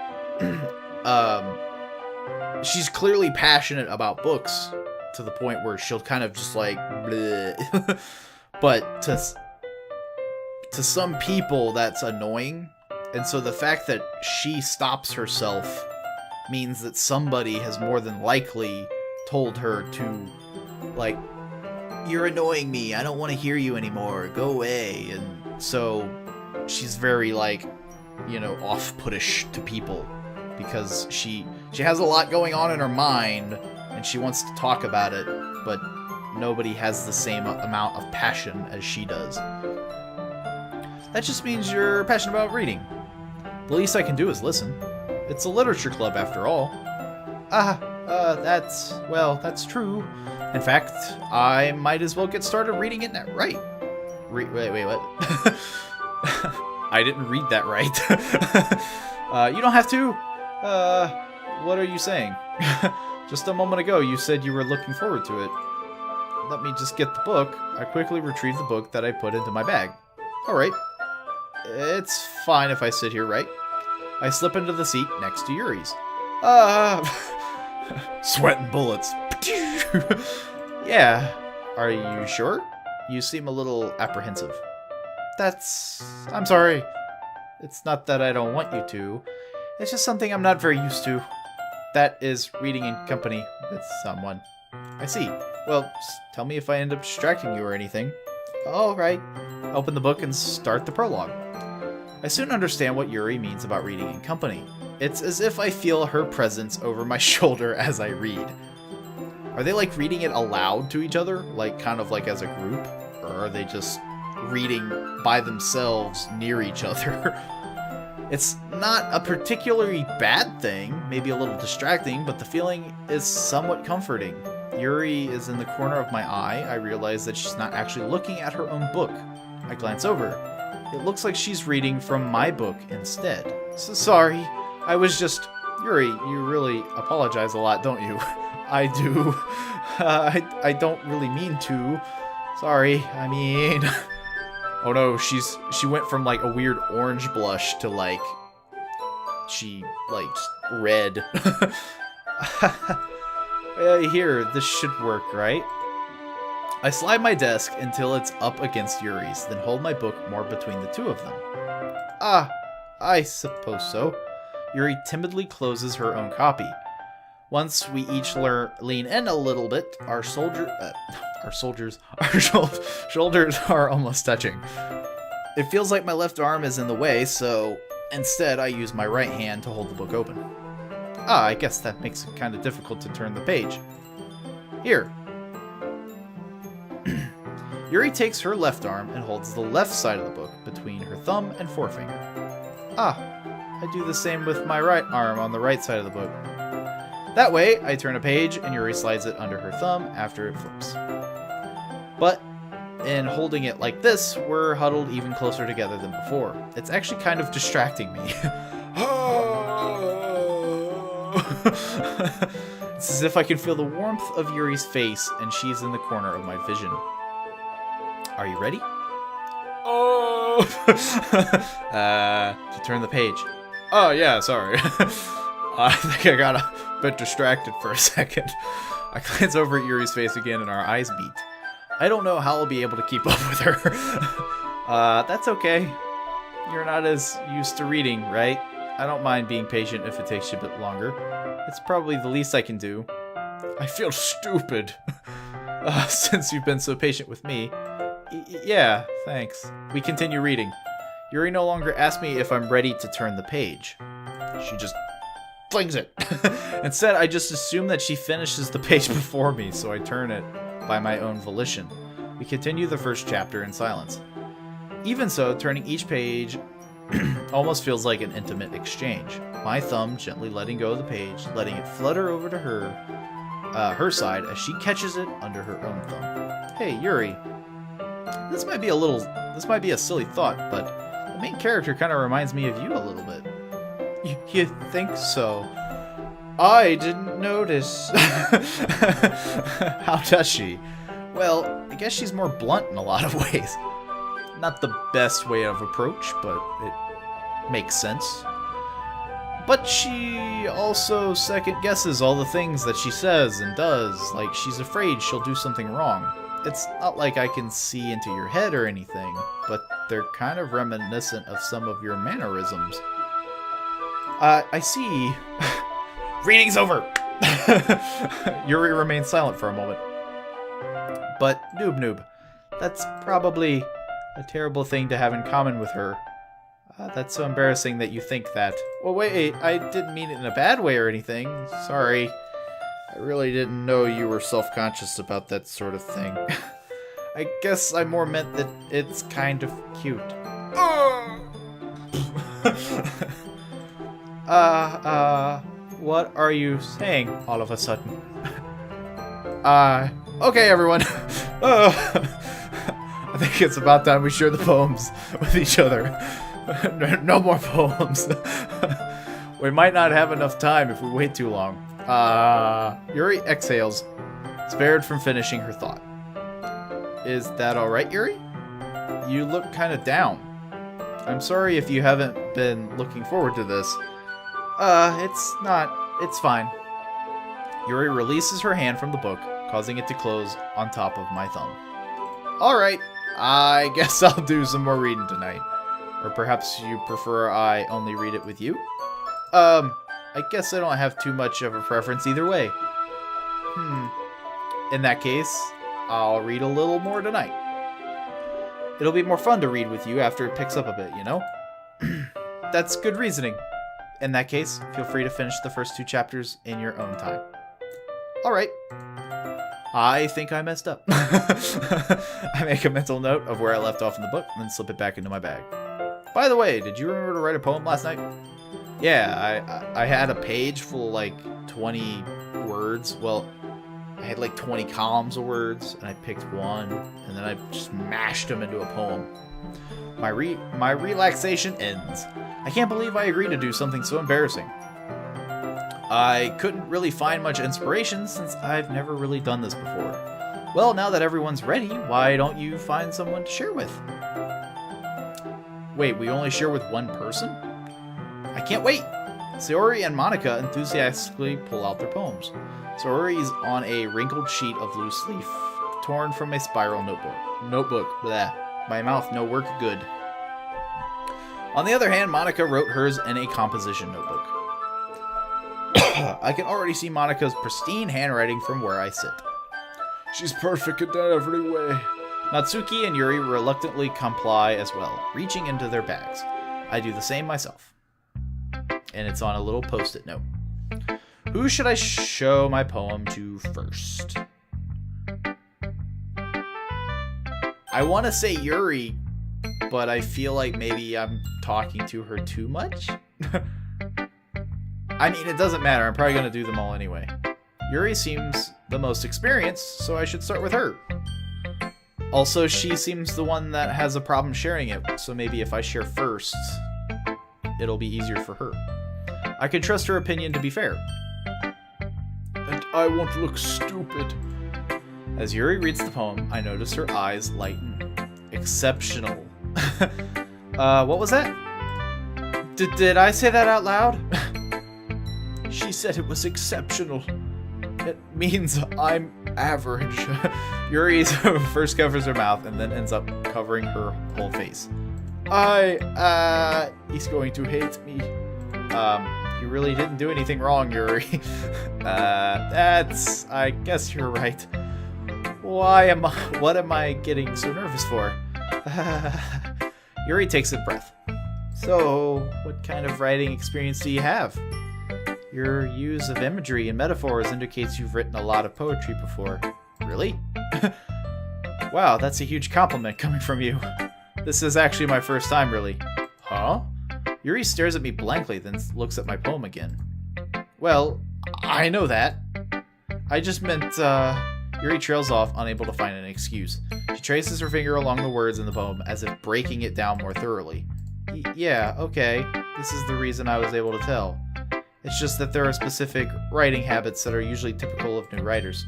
she's clearly passionate about books to the point where she'll kind of just like bleh. But to some people that's annoying, and so the fact that she stops herself means that somebody has more than likely told her to, like, you're annoying me, I don't want to hear you anymore, go away. And so she's very, like, you know, off-puttish to people because she has a lot going on in her mind and she wants to talk about it, but nobody has the same amount of passion as she does. That just means you're passionate about reading. The least I can do is listen. It's a literature club after all. That's true. In fact, I might as well get started reading it right. Wait, what? I didn't read that right. You don't have to. What are you saying? Just a moment ago, you said you were looking forward to it. Let me just get the book. I quickly retrieve the book that I put into my bag. Alright. It's fine if I sit here, right? I slip into the seat next to Yuri's. Sweating bullets. Yeah. Are you sure? You seem a little apprehensive. I'm sorry. It's not that I don't want you to. It's just something I'm not very used to. That is reading in company with someone. I see. Well, tell me if I end up distracting you or anything. Alright. Open the book and start the prologue. I soon understand what Yuri means about reading in company. It's as if I feel her presence over my shoulder as I read. Are they like reading it aloud to each other? Like kind of like as a group? Or are they just reading by themselves near each other? It's not a particularly bad thing, maybe a little distracting, but the feeling is somewhat comforting. Yuri is in the corner of my eye. I realize that she's not actually looking at her own book. I glance over. It looks like she's reading from my book instead. So sorry, I was just... Yuri, you really apologize a lot, don't you? I do. I don't really mean to. Sorry, I mean... Oh no, she went from like a weird orange blush to like... She, like, just red. Here, this should work, right? I slide my desk until it's up against Yuri's, then hold my book more between the two of them. I suppose so. Yuri timidly closes her own copy. Once we each lean in a little bit, our shoulders are almost touching. It feels like my left arm is in the way, so instead I use my right hand to hold the book open. I guess that makes it kind of difficult to turn the page. Here. Yuri takes her left arm and holds the left side of the book between her thumb and forefinger. I do the same with my right arm on the right side of the book. That way, I turn a page and Yuri slides it under her thumb after it flips. But in holding it like this, we're huddled even closer together than before. It's actually kind of distracting me. It's as if I can feel the warmth of Yuri's face and she's in the corner of my vision. Are you ready? To turn the page. Oh yeah, sorry. I think I got a bit distracted for a second. I glance over at Yuri's face again and our eyes meet. I don't know how I'll be able to keep up with her. That's okay. You're not as used to reading, right? I don't mind being patient if it takes you a bit longer. It's probably the least I can do. I feel stupid. Since you've been so patient with me. Yeah, thanks. We continue reading. Yuri no longer asks me if I'm ready to turn the page. She just flings it. Instead, I just assume that she finishes the page before me, so I turn it by my own volition. We continue the first chapter in silence. Even so, turning each page almost feels like an intimate exchange. My thumb gently letting go of the page, letting it flutter over to her side as she catches it under her own thumb. Hey, Yuri. This might be a silly thought, but the main character kind of reminds me of you a little bit. You think so? I didn't notice. How does she? Well, I guess she's more blunt in a lot of ways. Not the best way of approach, but Makes sense. But she also second-guesses all the things that she says and does, like she's afraid she'll do something wrong. It's not like I can see into your head or anything, but they're kind of reminiscent of some of your mannerisms. I see. Reading's over! Yuri remains silent for a moment. But, Noob, that's probably a terrible thing to have in common with her. That's so embarrassing that you think that. Well, wait, I didn't mean it in a bad way or anything. Sorry. I really didn't know you were self-conscious about that sort of thing. I guess I more meant that it's kind of cute. What are you saying all of a sudden? Okay, everyone. I think it's about time we share the poems with each other. No more poems. We might not have enough time if we wait too long. Yuri exhales, spared from finishing her thought. Is that alright, Yuri? You look kind of down. I'm sorry if you haven't been looking forward to this. It's fine. Yuri releases her hand from the book, causing it to close on top of my thumb. Alright, I guess I'll do some more reading tonight. Or perhaps you prefer I only read it with you? I guess I don't have too much of a preference either way. In that case, I'll read a little more tonight. It'll be more fun to read with you after it picks up a bit, you know? That's good reasoning. In that case, feel free to finish the first 2 chapters in your own time. Alright. I think I messed up. I make a mental note of where I left off in the book, and then slip it back into my bag. By the way, did you remember to write a poem last night? Yeah, I had a page full of like 20 words. Well, I had like 20 columns of words, and I picked one, and then I just mashed them into a poem. My relaxation ends. I can't believe I agreed to do something so embarrassing. I couldn't really find much inspiration since I've never really done this before. Well, now that everyone's ready, why don't you find someone to share with? Wait, we only share with one person? I can't wait! Sayori and Monica enthusiastically pull out their poems. Sayori's on a wrinkled sheet of loose leaf, torn from a spiral notebook. Blah. My mouth no work good. On the other hand, Monica wrote hers in a composition notebook. I can already see Monica's pristine handwriting from where I sit. She's perfect in every way. Natsuki and Yuri reluctantly comply as well, reaching into their bags. I do the same myself. And it's on a little post-it note. Who should I show my poem to first? I want to say Yuri, but I feel like maybe I'm talking to her too much? I mean, it doesn't matter. I'm probably going to do them all anyway. Yuri seems the most experienced, so I should start with her. Also, she seems the one that has a problem sharing it, so maybe if I share first, it'll be easier for her. I can trust her opinion to be fair. And I won't look stupid. As Yuri reads the poem, I notice her eyes lighten. Exceptional. What was that? Did I say that out loud? She said it was exceptional. It means I'm average. Yuri first covers her mouth and then ends up covering her whole face. He's going to hate me. You really didn't do anything wrong, Yuri. I guess you're right. What am I getting so nervous for? Yuri takes a breath. So, what kind of writing experience do you have? Your use of imagery and metaphors indicates you've written a lot of poetry before. Really? Wow, that's a huge compliment coming from you. This is actually my first time, really. Huh? Yuri stares at me blankly, then looks at my poem again. Well, I know that. I just meant, Yuri trails off, unable to find an excuse. She traces her finger along the words in the poem, as if breaking it down more thoroughly. Yeah, okay. This is the reason I was able to tell. It's just that there are specific writing habits that are usually typical of new writers.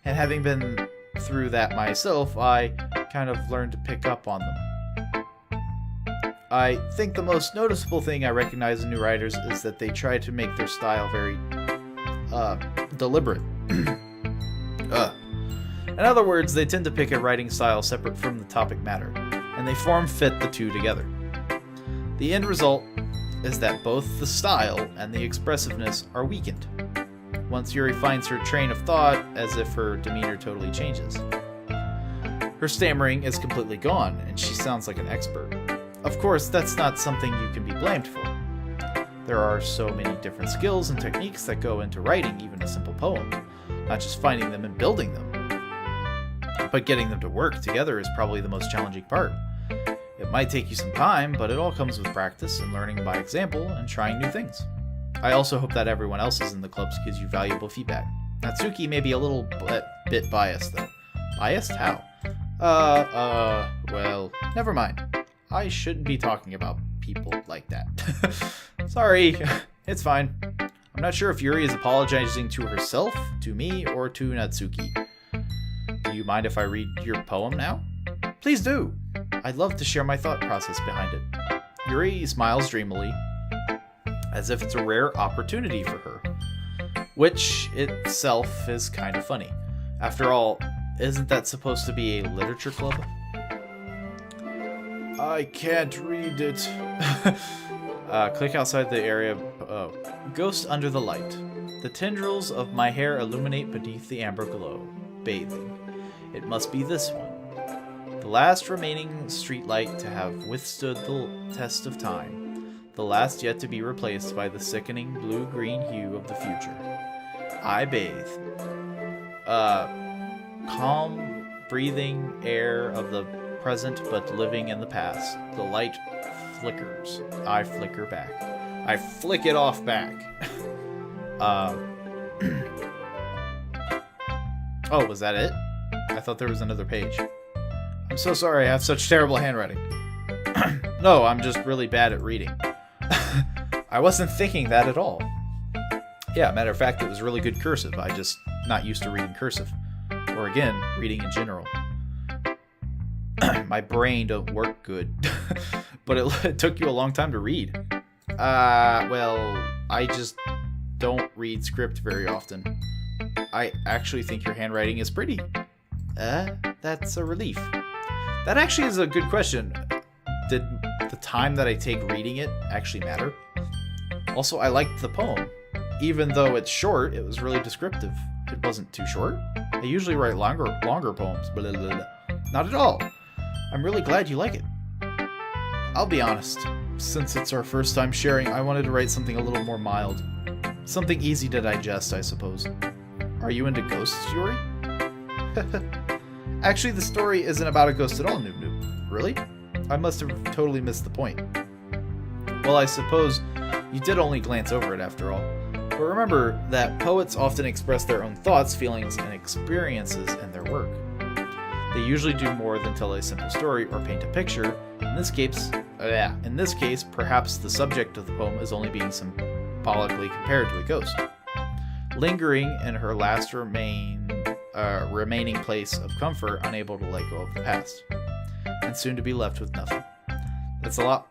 And having been through that myself, I kind of learned to pick up on them. I think the most noticeable thing I recognize in new writers is that they try to make their style very, deliberate. In other words, they tend to pick a writing style separate from the topic matter, and they form-fit the two together. The end result is that both the style and the expressiveness are weakened. Once Yuri finds her train of thought, as if her demeanor totally changes. Her stammering is completely gone, and she sounds like an expert. Of course, that's not something you can be blamed for. There are so many different skills and techniques that go into writing even a simple poem, not just finding them and building them. But getting them to work together is probably the most challenging part. It might take you some time, but it all comes with practice and learning by example and trying new things. I also hope that everyone else in the clubs gives you valuable feedback. Natsuki may be a little bit biased, though. Biased? How? Well, never mind. I shouldn't be talking about people like that. Sorry, it's fine. I'm not sure if Yuri is apologizing to herself, to me, or to Natsuki. Do you mind if I read your poem now? Please do! I'd love to share my thought process behind it. Yuri smiles dreamily, as if it's a rare opportunity for her. Which itself is kind of funny. After all, isn't that supposed to be a literature club? I can't read it. Click outside the area. Ghost under the light. The tendrils of my hair illuminate beneath the amber glow. Bathing. It must be this one. The last remaining streetlight to have withstood the test of time. The last yet to be replaced by the sickening blue-green hue of the future. I bathe. Calm, breathing air of the present but living in the past. The light flickers. I flicker back. I flick it off back. Oh, was that it? I thought there was another page. I'm so sorry I have such terrible handwriting. No, I'm just really bad at reading. I wasn't thinking that at all. Yeah, matter of fact, it was really good cursive. I just not used to reading cursive. Or again, reading in general. My brain don't work good. But it took you a long time to read. Well, I just don't read script very often. I actually think your handwriting is pretty. That's a relief. That actually is a good question. Did the time that I take reading it actually matter? Also, I liked the poem. Even though it's short, it was really descriptive. It wasn't too short. I usually write longer poems. Blah, blah, blah. Not at all. I'm really glad you like it. I'll be honest. Since it's our first time sharing, I wanted to write something a little more mild. Something easy to digest, I suppose. Are you into ghosts, Yuri? Actually, the story isn't about a ghost at all, Noob Noob. Really? I must have totally missed the point. Well, I suppose you did only glance over it after all. But remember that poets often express their own thoughts, feelings, and experiences in their work. They usually do more than tell a simple story or paint a picture. In this case, perhaps the subject of the poem is only being symbolically compared to a ghost, lingering in her last remaining place of comfort, unable to let go of the past, and soon to be left with nothing. That's a lot.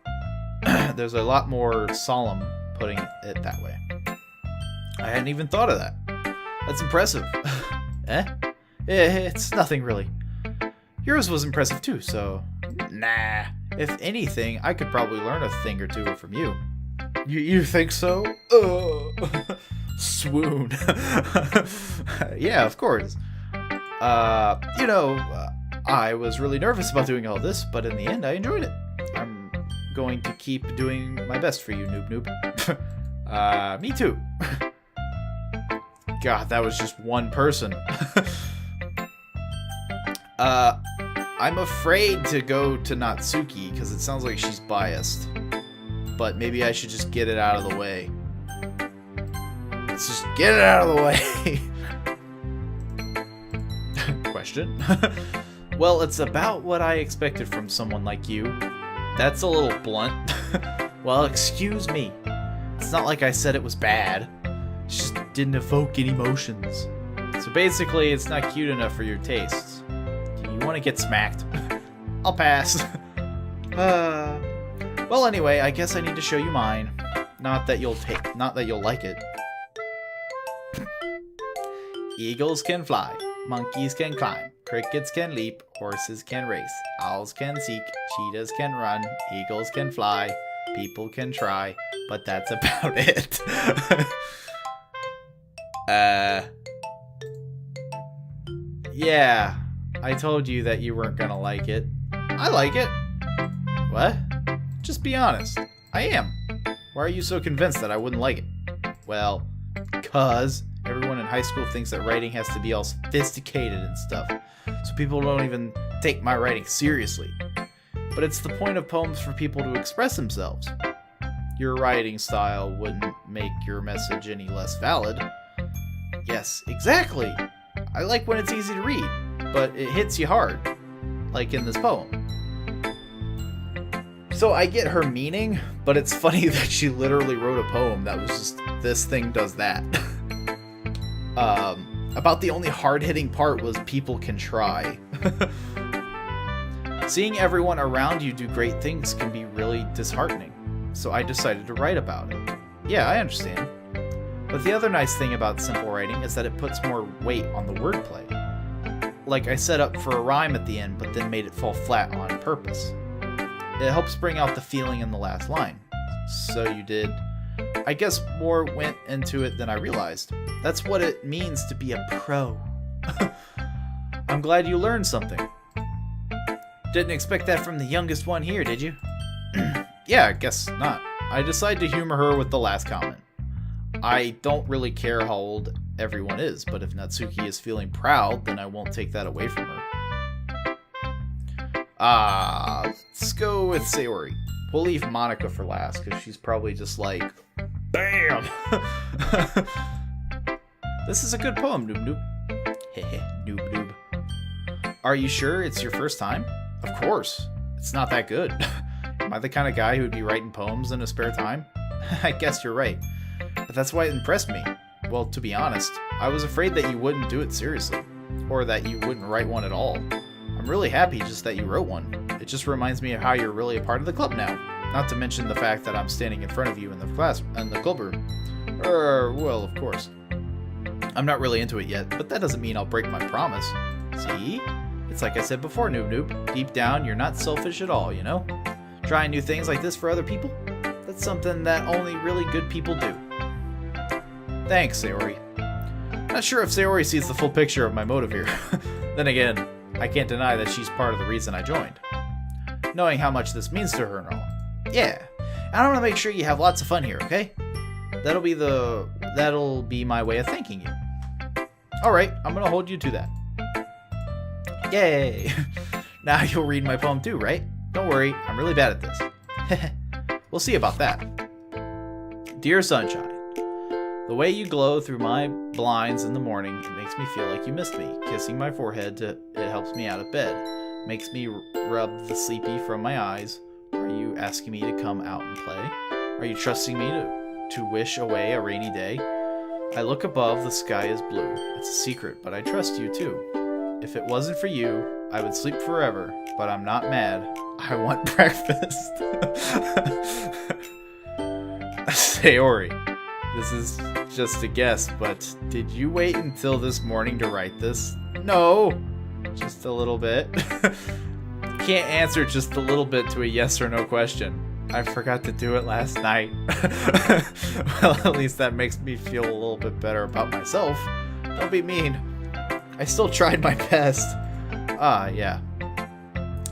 There's a lot more solemn putting it that way. I hadn't even thought of that. That's impressive. It's nothing really. Yours was impressive too, so nah. If anything, I could probably learn a thing or two from you. You think so? Swoon. Yeah, of course. I was really nervous about doing all this, but in the end, I enjoyed it. I'm going to keep doing my best for you, Noob Noob. Me too. God, that was just one person. I'm afraid to go to Natsuki because it sounds like she's biased. But maybe I should just get it out of the way. Let's just get it out of the way. Question? Well, it's about what I expected from someone like you. That's a little blunt. Well, excuse me. It's not like I said it was bad. It just didn't evoke any emotions. So basically, it's not cute enough for your tastes. You want to get smacked? I'll pass. Well, anyway, I guess I need to show you mine. Not that you'll like it. Eagles can fly, monkeys can climb, crickets can leap, horses can race, owls can seek, cheetahs can run, eagles can fly, people can try, but that's about it. Yeah, I told you that you weren't gonna like it. I like it. What? Just be honest. I am. Why are you so convinced that I wouldn't like it? Well, because everyone in high school thinks that writing has to be all sophisticated and stuff, so people don't even take my writing seriously. But it's the point of poems for people to express themselves. Your writing style wouldn't make your message any less valid. Yes, exactly. I like when it's easy to read, but it hits you hard, like in this poem. So I get her meaning, but it's funny that she literally wrote a poem that was just, this thing does that. About the only hard-hitting part was people can try. Seeing everyone around you do great things can be really disheartening, so I decided to write about it. Yeah, I understand. But the other nice thing about simple writing is that it puts more weight on the wordplay. Like I set up for a rhyme at the end, but then made it fall flat on purpose. It helps bring out the feeling in the last line. So you did. I guess more went into it than I realized. That's what it means to be a pro. I'm glad you learned something. Didn't expect that from the youngest one here, did you? Yeah, I guess not. I decided to humor her with the last comment. I don't really care how old everyone is, but if Natsuki is feeling proud, then I won't take that away from her. Let's go with Sayori. We'll leave Monica for last, because she's probably just like, BAM! This is a good poem, Noob Noob. Hehe, Noob Noob. Are you sure it's your first time? Of course. It's not that good. Am I the kind of guy who would be writing poems in his spare time? I guess you're right. But that's why it impressed me. Well, to be honest, I was afraid that you wouldn't do it seriously. Or that you wouldn't write one at all. I'm really happy just that you wrote one. It just reminds me of how you're really a part of the club now. Not to mention the fact that I'm standing in front of you in the club room. Well, of course. I'm not really into it yet, but that doesn't mean I'll break my promise. See? It's like I said before, Noob Noob. Deep down, you're not selfish at all, you know? Trying new things like this for other people? That's something that only really good people do. Thanks, Sayori. Not sure if Sayori sees the full picture of my motive here. Then again, I can't deny that she's part of the reason I joined. Knowing how much this means to her and all. Yeah, I want to make sure you have lots of fun here, okay? That'll be my way of thanking you. Alright, I'm gonna hold you to that. Yay! Now you'll read my poem too, right? Don't worry, I'm really bad at this. We'll see about that. Dear Sunshine, the way you glow through my blinds in the morning, it makes me feel like you missed me. Kissing my forehead, it helps me out of bed. Makes me rub the sleepy from my eyes. Are you asking me to come out and play? Are you trusting me to wish away a rainy day? I look above, the sky is blue. It's a secret, but I trust you too. If it wasn't for you, I would sleep forever, but I'm not mad. I want breakfast. Sayori, this is just a guess, but did you wait until this morning to write this? No, just a little bit. Can't answer just a little bit to a yes or no question. I forgot to do it last night. Well, at least that makes me feel a little bit better about myself. Don't be mean. I still tried my best. Yeah.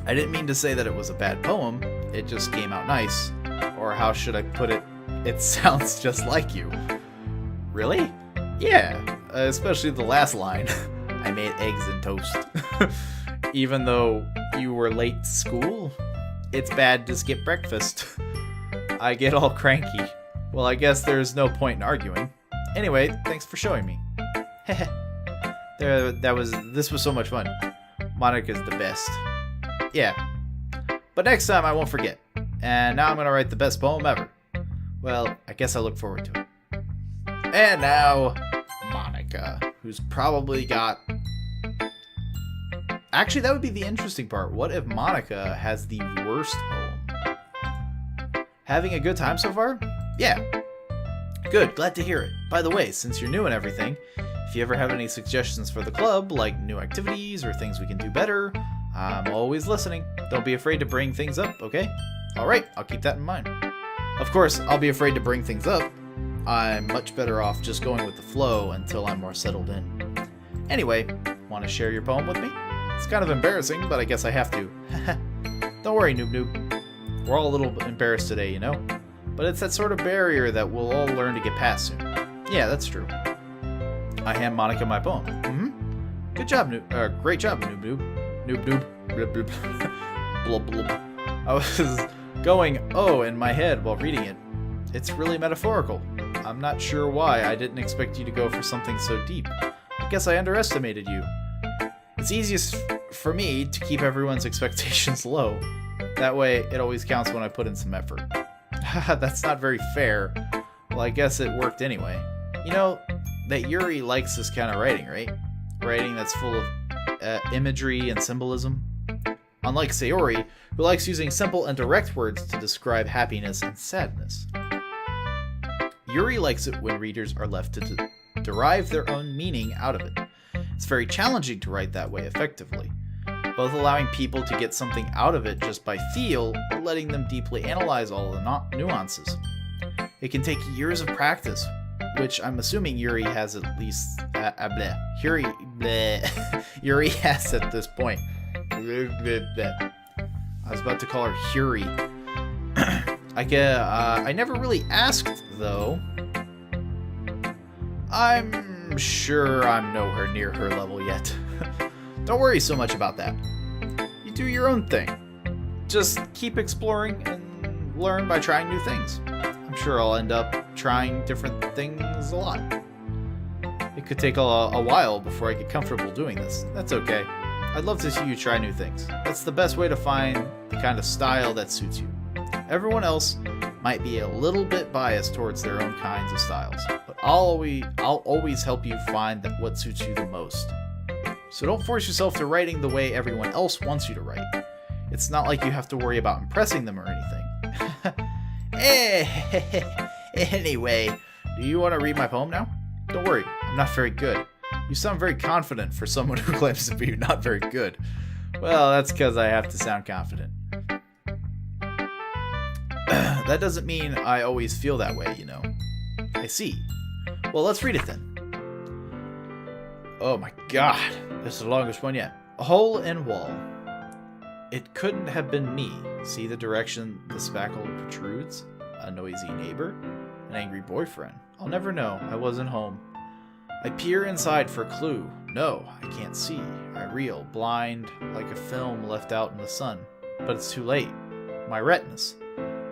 I didn't mean to say that it was a bad poem. It just came out nice. Or how should I put it? It sounds just like you. Really? Yeah. Especially the last line. I made eggs and toast. Even though you were late to school, it's bad to skip breakfast. I get all cranky. Well, I guess there's no point in arguing. Anyway, thanks for showing me. This was so much fun. Monica's the best. Yeah. But next time I won't forget. And now I'm gonna write the best poem ever. Well, I guess I look forward to it. And now, Monica, who's probably got... Actually, that would be the interesting part. What if Monica has the worst poem? Having a good time so far? Yeah. Good, glad to hear it. By the way, since you're new and everything, if you ever have any suggestions for the club, like new activities or things we can do better, I'm always listening. Don't be afraid to bring things up, okay? Alright, I'll keep that in mind. Of course, I'll be afraid to bring things up. I'm much better off just going with the flow until I'm more settled in. Anyway, want to share your poem with me? It's kind of embarrassing, but I guess I have to. Don't worry, Noob Noob. We're all a little embarrassed today, you know? But it's that sort of barrier that we'll all learn to get past soon. Yeah, that's true. I hand Monica my poem. Good job, great job, Noob Noob. Noob Noob. Blub blub. Blub blub. I was going, oh, in my head while reading it. It's really metaphorical. I'm not sure why I didn't expect you to go for something so deep. I guess I underestimated you. It's easiest for me to keep everyone's expectations low. That way, it always counts when I put in some effort. That's not very fair. Well, I guess it worked anyway. You know, that Yuri likes this kind of writing, right? Writing that's full of imagery and symbolism. Unlike Sayori, who likes using simple and direct words to describe happiness and sadness. Yuri likes it when readers are left to derive their own meaning out of it. It's very challenging to write that way effectively, both allowing people to get something out of it just by feel or letting them deeply analyze all the nuances. It can take years of practice, which I'm assuming Yuri has at least Yuri has at this point. I was about to call her Huri. I never really asked, though. I'm sure I'm nowhere near her level yet. Don't worry so much about that. You do your own thing. Just keep exploring and learn by trying new things. I'm sure I'll end up trying different things a lot. It could take a while before I get comfortable doing this. That's okay. I'd love to see you try new things. That's the best way to find the kind of style that suits you. Everyone else might be a little bit biased towards their own kinds of styles, but I'll always help you find what suits you the most. So don't force yourself to writing the way everyone else wants you to write. It's not like you have to worry about impressing them or anything. Anyway, do you want to read my poem now? Don't worry, I'm not very good. You sound very confident for someone who claims to be not very good. Well, that's because I have to sound confident. That doesn't mean I always feel that way, you know. I see. Well, let's read it then. Oh my god, this is the longest one yet. A hole in wall. It couldn't have been me. See the direction the spackle protrudes? A noisy neighbor? An angry boyfriend? I'll never know. I wasn't home. I peer inside for clue. No, I can't see. I reel, blind, like a film left out in the sun. But it's too late. My retinas,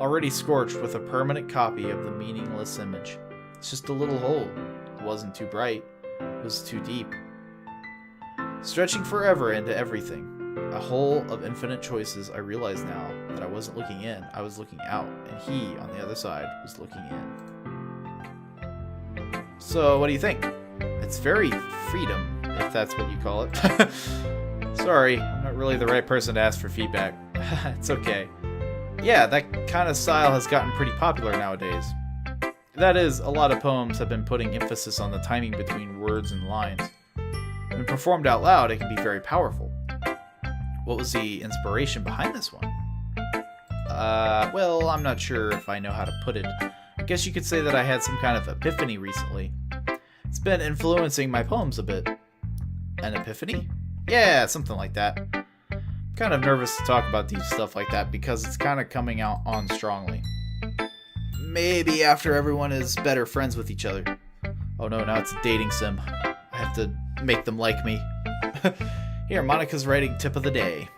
already scorched with a permanent copy of the meaningless image. It's just a little hole. It wasn't too bright. It was too deep. Stretching forever into everything. A hole of infinite choices. I realize now that I wasn't looking in, I was looking out, and he, on the other side, was looking in. So, what do you think? It's very freedom, if that's what you call it. Sorry, I'm not really the right person to ask for feedback. It's okay. Yeah, that kind of style has gotten pretty popular nowadays. That is, a lot of poems have been putting emphasis on the timing between words and lines. When performed out loud, it can be very powerful. What was the inspiration behind this one? Well, I'm not sure if I know how to put it. I guess you could say that I had some kind of epiphany recently. It's been influencing my poems a bit. An epiphany? Yeah, something like that. I'm kind of nervous to talk about deep stuff like that because it's kind of coming out on strongly. Maybe after everyone is better friends with each other. Oh no, now it's a dating sim. I have to make them like me. Here, Monica's writing tip of the day.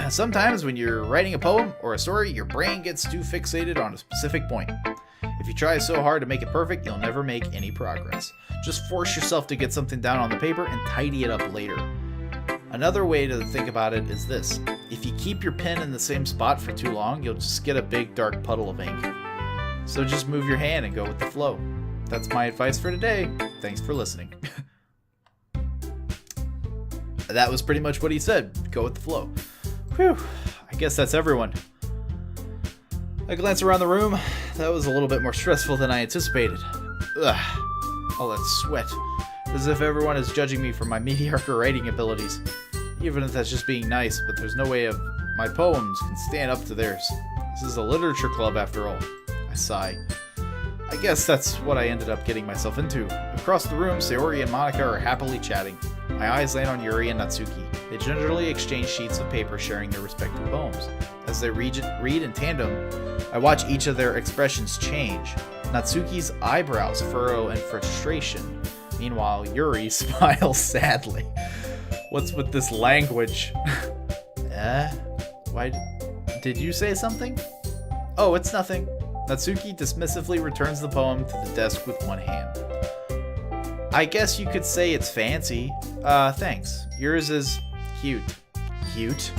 Sometimes when you're writing a poem or a story, your brain gets too fixated on a specific point. If you try so hard to make it perfect, you'll never make any progress. Just force yourself to get something down on the paper and tidy it up later. Another way to think about it is this. If you keep your pen in the same spot for too long, you'll just get a big dark puddle of ink. So just move your hand and go with the flow. That's my advice for today. Thanks for listening. That was pretty much what he said. Go with the flow. Whew. I guess that's everyone. I glance around the room. That was a little bit more stressful than I anticipated. Ugh. All that sweat. As if everyone is judging me for my mediocre writing abilities. Even if that's just being nice, but there's no way of my poems can stand up to theirs. This is a literature club after all. I sigh. I guess that's what I ended up getting myself into. Across the room, Sayori and Monika are happily chatting. My eyes land on Yuri and Natsuki. They gingerly exchange sheets of paper sharing their respective poems. As they read in tandem, I watch each of their expressions change. Natsuki's eyebrows furrow in frustration. Meanwhile, Yuri smiles sadly. What's with this language? Why? Did you say something? Oh, it's nothing. Natsuki dismissively returns the poem to the desk with one hand. I guess you could say it's fancy. Thanks. Yours is cute. Cute?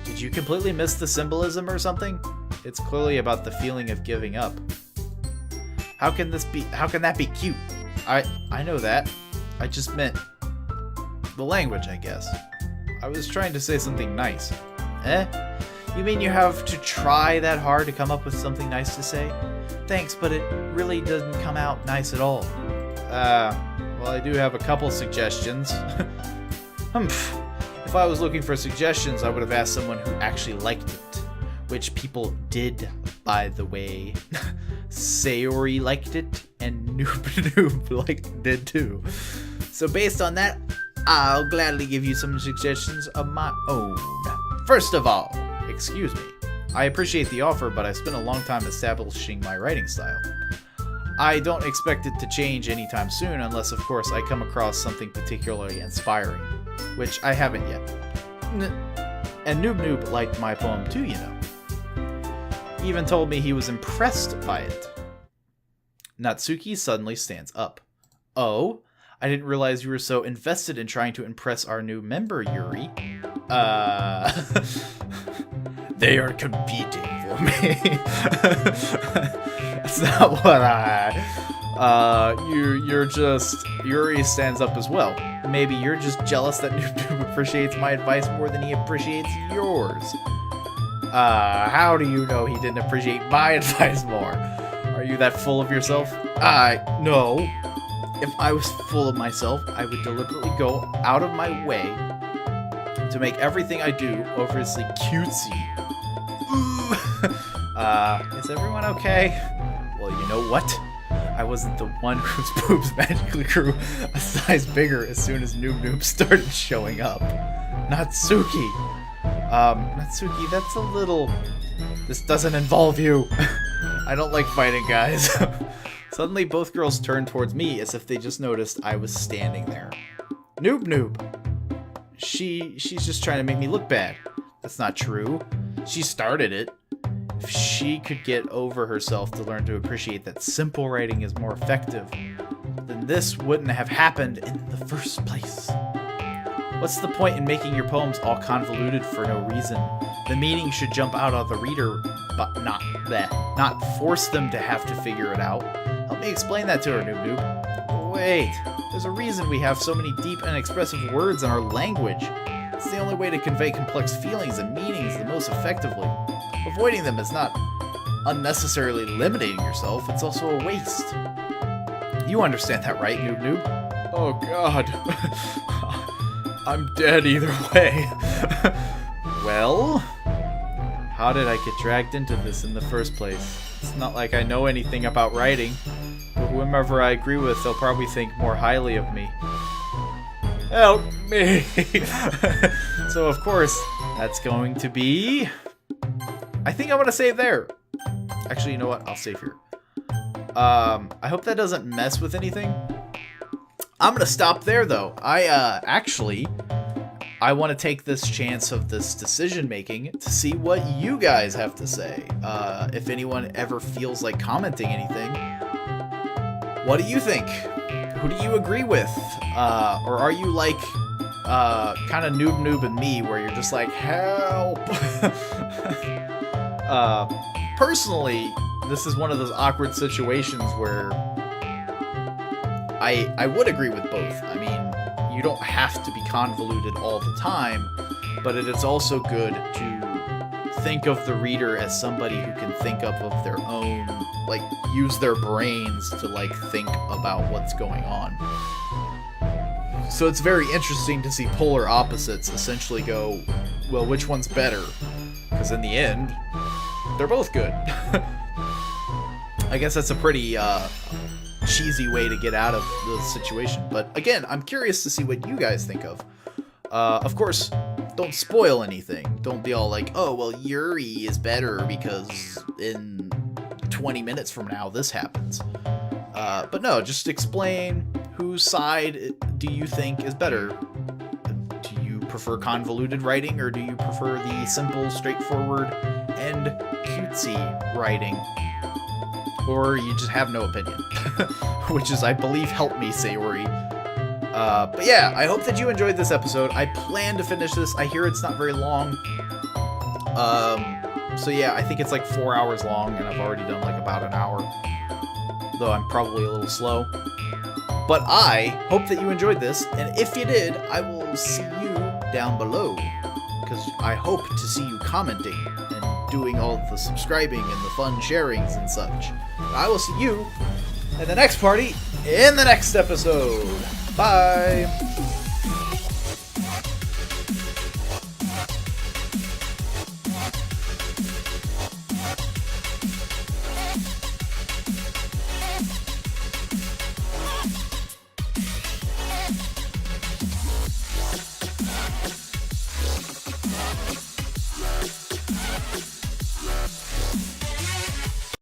Did you completely miss the symbolism or something? It's clearly about the feeling of giving up. How can that be cute? I know that. I just meant the language, I guess. I was trying to say something nice. You mean you have to try that hard to come up with something nice to say? Thanks, but it really doesn't come out nice at all. Well, I do have a couple suggestions. If I was looking for suggestions, I would have asked someone who actually liked it. Which people did, by the way. Sayori liked it, and Noob did too. So based on that, I'll gladly give you some suggestions of my own. First of all, excuse me. I appreciate the offer, but I spent a long time establishing my writing style. I don't expect it to change anytime soon, unless of course I come across something particularly inspiring, which I haven't yet. And Noob liked my poem too, you know. He even told me he was impressed by it. Natsuki suddenly stands up. Oh? I didn't realize you were so invested in trying to impress our new member, Yuri. They are competing for me. That's not what Yuri stands up as well. Maybe you're just jealous that Noob appreciates my advice more than he appreciates yours. How do you know he didn't appreciate my advice more? Are you that full of yourself? No. If I was full of myself, I would deliberately go out of my way to make everything I do obviously cutesy. Is everyone okay? Well, you know what? I wasn't the one whose boobs magically grew a size bigger as soon as Noob started showing up. Natsuki. Natsuki, that's a little... This doesn't involve you. I don't like fighting, guys. Suddenly, both girls turned towards me as if they just noticed I was standing there. Noob. She's just trying to make me look bad. That's not true. She started it. If she could get over herself to learn to appreciate that simple writing is more effective, then this wouldn't have happened in the first place. What's the point in making your poems all convoluted for no reason? The meaning should jump out of the reader, but not force them to have to figure it out. Help me explain that to her, Noob. Wait, there's a reason we have so many deep and expressive words in our language. It's the only way to convey complex feelings and meanings the most effectively. Avoiding them is not unnecessarily limiting yourself, it's also a waste. You understand that, right, Noob? Oh god. I'm dead either way. Well, how did I get dragged into this in the first place? It's not like I know anything about writing, but whomever I agree with, they'll probably think more highly of me. Help me! So of course, that's going to be... I think I'm gonna save there. Actually, you know what? I'll save here. I hope that doesn't mess with anything. I'm gonna stop there though. I want to take this chance of this decision making to see what you guys have to say. If anyone ever feels like commenting anything, what do you think? Who do you agree with? Or are you like kind of noob and me, where you're just like, help? Personally, this is one of those awkward situations where I would agree with both. I mean, you don't have to be convoluted all the time, but it is also good to think of the reader as somebody who can think up of their own, like, use their brains to, like, think about what's going on. So it's very interesting to see polar opposites essentially go, well, which one's better? Because in the end, they're both good. I guess that's a pretty cheesy way to get out of the situation. But again, I'm curious to see what you guys think of. Of course, don't spoil anything. Don't be all like, oh, well, Yuri is better because in 20 minutes from now this happens. But no, just explain whose side do you think is better. Do you prefer convoluted writing, or do you prefer the simple, straightforward, and cutesy writing? Or you just have no opinion, which is, I believe, Help Me, Sayori. But yeah, I hope that you enjoyed this episode. I plan to finish this. I hear it's not very long. So yeah, I think it's like 4 hours long, and I've already done like about an hour. Though I'm probably a little slow. But I hope that you enjoyed this, and if you did, I will see you down below. Because I hope to see you commenting and doing all the subscribing and the fun sharings and such. I will see you at the next party in the next episode. Bye!